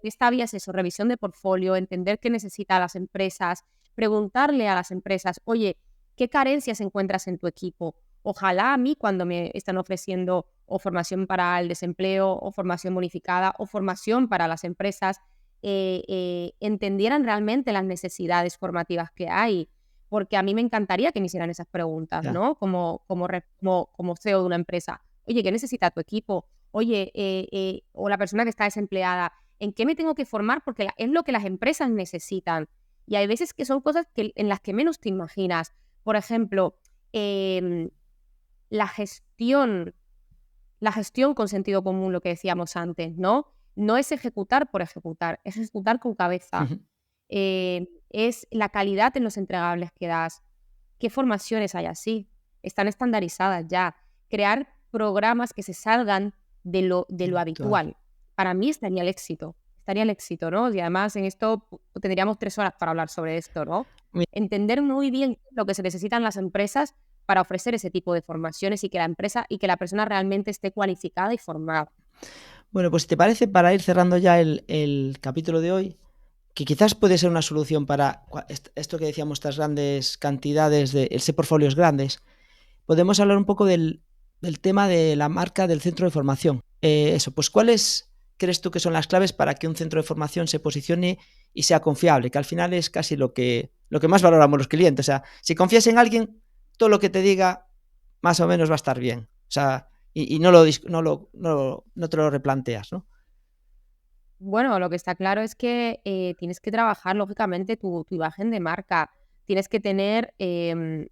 esta vía es eso, revisión de portfolio, entender qué necesitan las empresas, preguntarle a las empresas, oye, ¿qué carencias encuentras en tu equipo? Ojalá a mí cuando me están ofreciendo o formación para el desempleo o formación bonificada o formación para las empresas, entendieran realmente las necesidades formativas que hay, porque a mí me encantaría que me hicieran esas preguntas, Ya. ¿no? Como CEO de una empresa. Oye, ¿qué necesita tu equipo? Oye, o la persona que está desempleada, ¿en qué me tengo que formar? Porque es lo que las empresas necesitan. Y hay veces que son cosas en las que menos te imaginas. Por ejemplo, em, la gestión la gestión con sentido común, lo que decíamos antes, ¿no? No es ejecutar por ejecutar, es ejecutar con cabeza. Ujú. Es la calidad en los entregables que das. ¿Qué formaciones hay así? Están estandarizadas ya. Crear programas que se salgan de lo Habitual. habitual. Para mí estaría el éxito, ¿no? Y además en esto tendríamos 3 horas para hablar sobre esto, ¿no? Mi Entender muy bien lo que se necesitan las empresas para ofrecer ese tipo de formaciones y que la empresa y que la persona realmente esté cualificada y formada. Bueno, pues si te parece, para ir cerrando ya el capítulo de hoy, que quizás puede ser una solución para esto que decíamos, estas grandes cantidades de ese portfolios grandes, podemos hablar un poco del tema de la marca del centro de formación. Eso, pues ¿cuál es? crees tú que son las claves para que un centro de formación se posicione y sea confiable? Que al final es casi lo que más valoramos los clientes. O sea, si confías en alguien, todo lo que te diga más o menos va a estar bien. O sea, y no te lo replanteas, ¿no? Bueno, lo que está claro es que tienes que trabajar, lógicamente, tu imagen de marca. Tienes que tener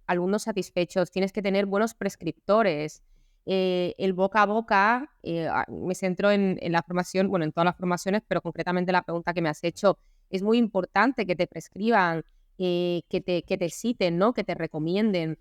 alumnos satisfechos, tienes que tener buenos prescriptores. El boca a boca, me centro en la formación, bueno, en todas las formaciones, pero concretamente la pregunta que me has hecho, es muy importante que te prescriban, que te citen, ¿no? Que te recomienden.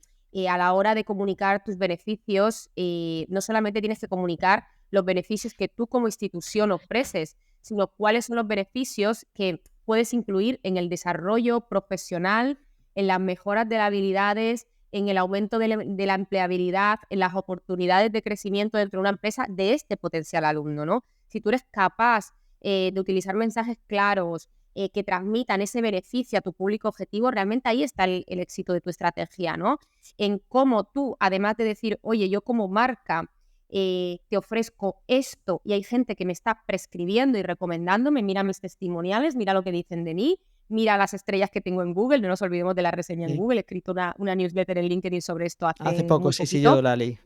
A la hora de comunicar tus beneficios, no solamente tienes que comunicar los beneficios que tú como institución ofreces, sino cuáles son los beneficios que puedes incluir en el desarrollo profesional, en las mejoras de las habilidades, en el aumento de la empleabilidad, en las oportunidades de crecimiento dentro de una empresa de este potencial alumno, ¿no? Si tú eres capaz de utilizar mensajes claros, que transmitan ese beneficio a tu público objetivo, realmente ahí está el éxito de tu estrategia, ¿no? En cómo tú, además de decir, oye, yo como marca te ofrezco esto y hay gente que me está prescribiendo y recomendándome, mira mis testimoniales, mira lo que dicen de mí, mira las estrellas que tengo en Google, no nos olvidemos de la reseña en Sí. Google, he escrito una newsletter en LinkedIn sobre esto Hace hace poco, muy sí, yo poquito. la leí.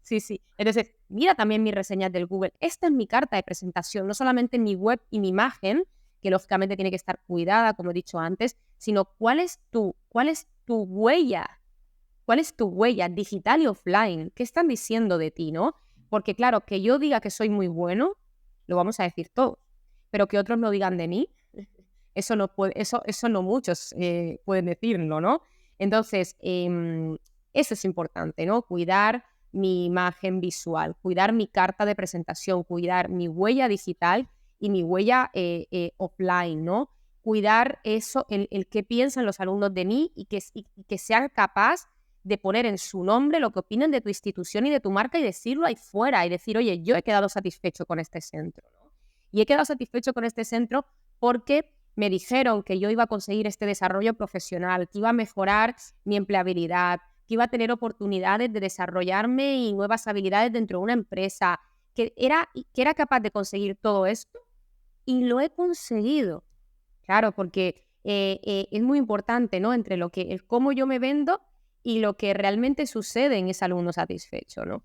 Sí, sí. Entonces, mira también mis reseñas del Google. Esta es mi carta de presentación, no solamente mi web y mi imagen, que lógicamente tiene que estar cuidada, como he dicho antes, sino cuál es tu huella. ¿Cuál es tu huella digital y offline? ¿Qué están diciendo de ti, no? Porque claro, que yo diga que soy muy bueno, lo vamos a decir todos, pero que otros lo digan de mí, eso no muchos pueden decirlo, ¿no? Entonces, eso es importante, ¿no? Cuidar mi imagen visual, cuidar mi carta de presentación, cuidar mi huella digital y mi huella offline, ¿no? Cuidar eso, el qué piensan los alumnos de mí y que sean capaz de poner en su nombre lo que opinan de tu institución y de tu marca y decirlo ahí fuera y decir, oye, yo he quedado satisfecho con este centro, ¿no? Y he quedado satisfecho con este centro porque me dijeron que yo iba a conseguir este desarrollo profesional, que iba a mejorar mi empleabilidad, que iba a tener oportunidades de desarrollarme y nuevas habilidades dentro de una empresa, que era capaz de conseguir todo esto y lo he conseguido. Claro, porque es muy importante, ¿no? Entre el cómo yo me vendo y lo que realmente sucede en ese alumno satisfecho, ¿no?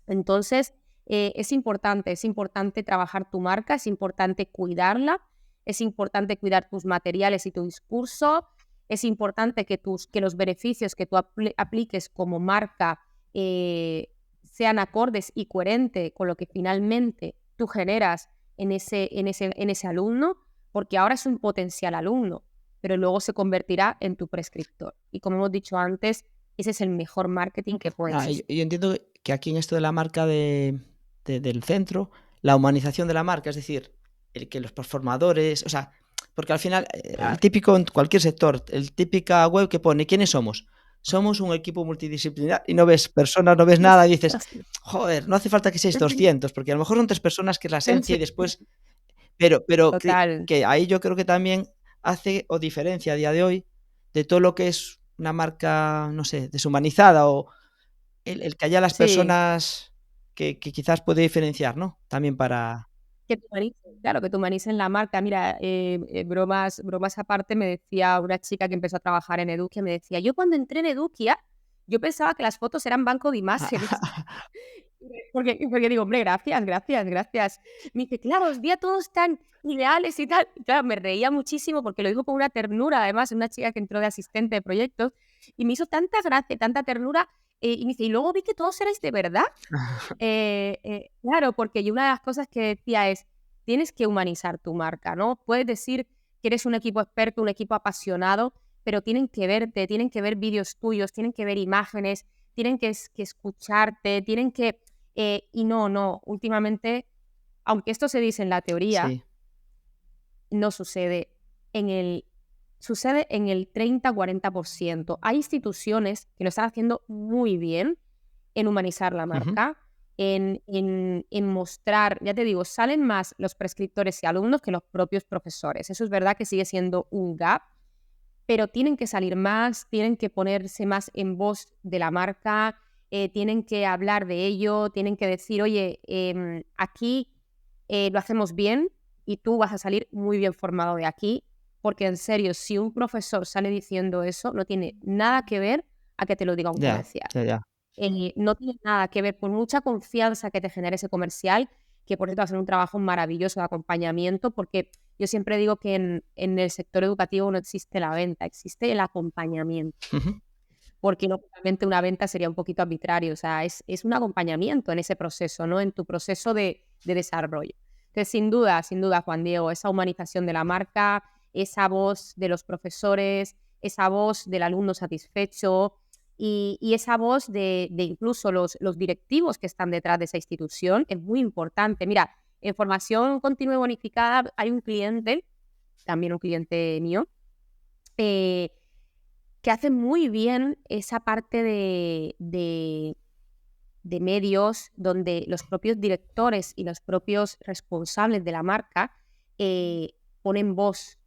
Entonces, es importante trabajar tu marca, es importante cuidarla, es importante cuidar tus materiales y tu discurso, es importante que los beneficios que tú apliques como marca sean acordes y coherentes con lo que finalmente tú generas en ese alumno, porque ahora es un potencial alumno, pero luego se convertirá en tu prescriptor. Y como hemos dicho antes, ese es el mejor marketing que puede existir. Yo entiendo que aquí en esto de la marca del centro, la humanización de la marca, es decir, el que los formadores, o sea, porque al final, el típico en cualquier sector, el típica web que pone ¿quiénes somos? Somos un equipo multidisciplinar y no ves personas, no ves nada y dices, joder, no hace falta que seáis 200, porque a lo mejor son 3 personas que es la esencia y después, pero Total. que ahí yo creo que también hace o diferencia a día de hoy de todo lo que es una marca, no sé, deshumanizada o el que haya las Sí, personas que quizás puede diferenciar, ¿no? También para... que te humanicen, claro, que te humanicen la marca. Mira, bromas aparte, me decía una chica que empezó a trabajar en Eduquia, me decía, yo cuando entré en Eduquia, yo pensaba que las fotos eran banco de imágenes. Porque digo, hombre, gracias, gracias, gracias. Me dice, claro, os vi a todos tan ideales y tal. Y claro, me reía muchísimo porque lo dijo con una ternura, además, una chica que entró de asistente de proyectos, y me hizo tanta gracia, tanta ternura, y me dice, y luego vi que todos erais de verdad. Claro, porque yo una de las cosas que decía es, tienes que humanizar tu marca, ¿no? Puedes decir que eres un equipo experto, un equipo apasionado, pero tienen que verte, tienen que ver vídeos tuyos, tienen que ver imágenes, tienen que escucharte, tienen que... y no, últimamente, aunque esto se dice en la teoría, Sí. no sucede. Sucede en el 30-40%. Hay instituciones que lo están haciendo muy bien en humanizar la Ujú. marca, en mostrar, ya te digo, salen más los prescriptores y alumnos que los propios profesores. Eso es verdad que sigue siendo un gap, pero tienen que salir más, tienen que ponerse más en voz de la marca, tienen que hablar de ello, tienen que decir, oye, aquí lo hacemos bien y tú vas a salir muy bien formado de aquí, porque en serio, si un profesor sale diciendo eso, no tiene nada que ver a que te lo diga un Ya, comercial. ya, ya. No tiene nada que ver, por mucha confianza que te genere ese comercial, que por cierto va a ser un trabajo maravilloso de acompañamiento, porque yo siempre digo que en el sector educativo no existe la venta, existe el acompañamiento, Ujú. porque lógicamente una venta sería un poquito arbitrario, o sea, es un acompañamiento en ese proceso, ¿no? En tu proceso de desarrollo. Entonces, sin duda, Juan Diego, esa humanización de la marca, esa voz de los profesores, esa voz del alumno satisfecho y esa voz de incluso los directivos que están detrás de esa institución es muy importante. Mira, en formación continua y bonificada hay un cliente, también un cliente mío, eh, que hace muy bien esa parte de medios donde los propios directores y los propios responsables de la marca ponen voz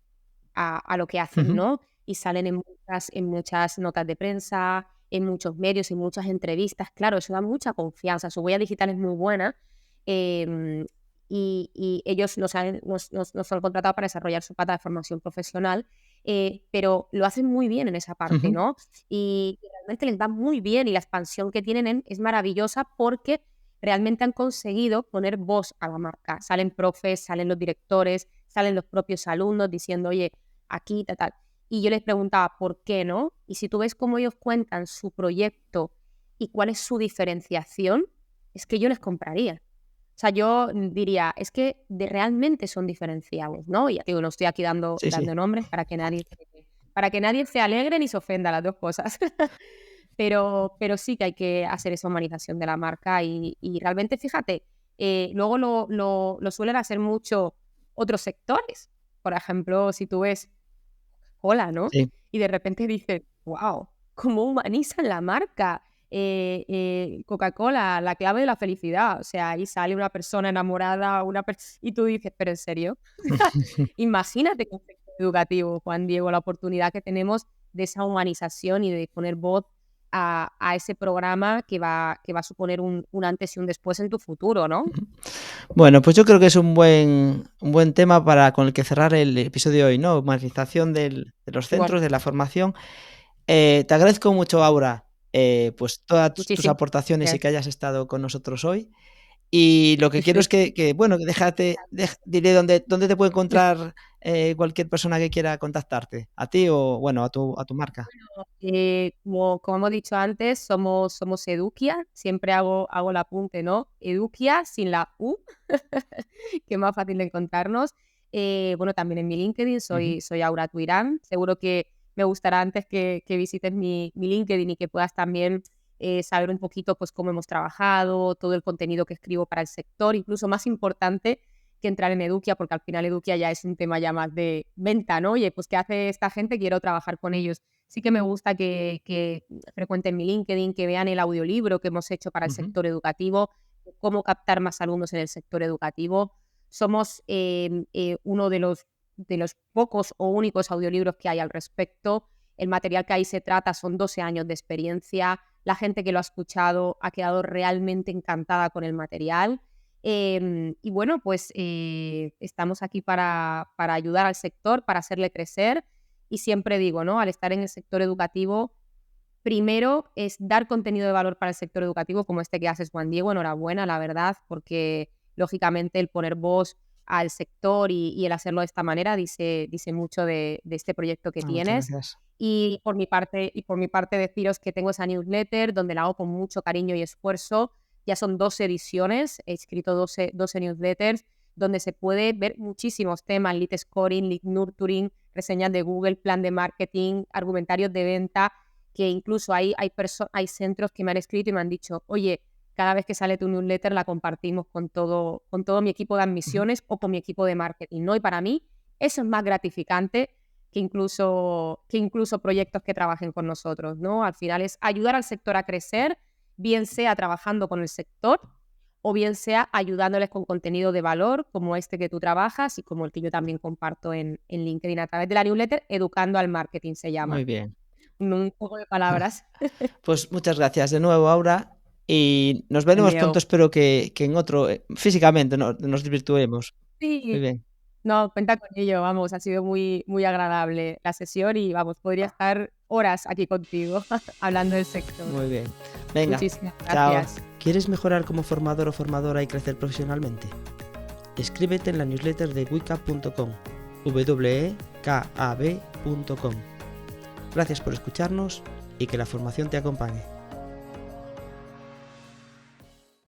a lo que hacen, Ujú. ¿no? Y salen en muchas notas de prensa, en muchos medios, en muchas entrevistas. Claro, eso da mucha confianza. Su huella digital es muy buena em, y ellos nos han contratado para desarrollar su pata de formación profesional, pero lo hacen muy bien en esa parte, Ujú. ¿no? Y realmente les va muy bien y la expansión que tienen es maravillosa porque realmente han conseguido poner voz a la marca. Salen profes, salen los directores, salen los propios alumnos diciendo, oye, aquí, tal, tal. Y yo les preguntaba, ¿por qué no? Y si tú ves cómo ellos cuentan su proyecto y cuál es su diferenciación, es que yo les compraría. O sea, yo diría, es que realmente son diferenciados, ¿no? Y ya te digo, no estoy aquí dando, Sí, sí. dando nombres para que nadie se alegre ni se ofenda, las dos cosas. Pero sí que hay que hacer esa humanización de la marca y realmente, fíjate, luego lo suelen hacer mucho otros sectores. Por ejemplo, si tú ves Coca-Cola, ¿no? Sí. Y de repente dices, wow, ¿cómo humanizan la marca? Coca-Cola, la clave de la felicidad. O sea, ahí sale una persona enamorada, y tú dices, ¿pero en serio? Imagínate con sector educativo, Juan Diego, la oportunidad que tenemos de esa humanización y de poner voz a ese programa que va a suponer un antes y un después en tu futuro, ¿no? Ujú. Bueno, pues yo creo que es un buen tema para con el que cerrar el episodio de hoy, ¿no? Humanización de los Igual, centros, de la formación. Te agradezco mucho, Aura, pues todas tus muchísimas aportaciones y gracias. que hayas estado con nosotros hoy. Y lo que quiero es que bueno, que diré dónde te puede encontrar cualquier persona que quiera contactarte, a ti o, bueno, a tu marca. Como hemos dicho antes, somos Eduquia, siempre hago el apunte, ¿no? Eduquia sin la U, que es más fácil de encontrarnos. Bueno, también en mi LinkedIn Ujú. soy Aura Tuirán. Seguro que me gustará antes que visites mi LinkedIn y que puedas también saber un poquito pues cómo hemos trabajado, todo el contenido que escribo para el sector, incluso más importante que entrar en Eduquia, porque al final Eduquia ya es un tema ya más de venta, ¿no? Oye, pues ¿qué hace esta gente? Quiero trabajar con ellos. Sí que me gusta que frecuenten mi LinkedIn, que vean el audiolibro que hemos hecho para el Ujú. sector educativo, cómo captar más alumnos en el sector educativo. Somos uno de los pocos o únicos audiolibros que hay al respecto. El material que ahí se trata son 12 años de experiencia. La gente que lo ha escuchado ha quedado realmente encantada con el material. Y bueno, pues estamos aquí para ayudar al sector, para hacerle crecer. Y siempre digo, ¿no? Al estar en el sector educativo, primero es dar contenido de valor para el sector educativo, como este que haces, Juan Diego. Enhorabuena, la verdad, porque lógicamente el poner voz al sector y el hacerlo de esta manera dice mucho de este proyecto que Muchas tienes. gracias. Y por mi parte deciros que tengo esa newsletter donde la hago con mucho cariño y esfuerzo. Ya son 12 ediciones, he escrito 12 newsletters donde se puede ver muchísimos temas, lead scoring, lead nurturing, reseñas de Google, plan de marketing, argumentarios de venta, que incluso hay centros que me han escrito y me han dicho, oye, cada vez que sale tu newsletter la compartimos con todo mi equipo de Ujú. admisiones o con mi equipo de marketing, ¿no? Y para mí eso es más gratificante que incluso proyectos que trabajen con nosotros, ¿no? Al final es ayudar al sector a crecer, bien sea trabajando con el sector o bien sea ayudándoles con contenido de valor como este que tú trabajas y como el que yo también comparto en LinkedIn a través de la newsletter, Educando al Marketing se llama. Muy bien. Un juego de palabras. Pues muchas gracias de nuevo, Aura. Y nos veremos Leo. pronto, espero que en otro, físicamente nos desvirtuemos. Muy Sí, bien, no, cuenta con ello, vamos, ha sido muy, muy agradable la sesión y vamos, podría estar horas aquí contigo hablando del sector. muy bien. Venga, Muchísimas chao. gracias. ¿Quieres mejorar como formador o formadora y crecer profesionalmente? Inscríbete en la newsletter de wecap.com, wekab.com. Gracias por escucharnos y que la formación te acompañe.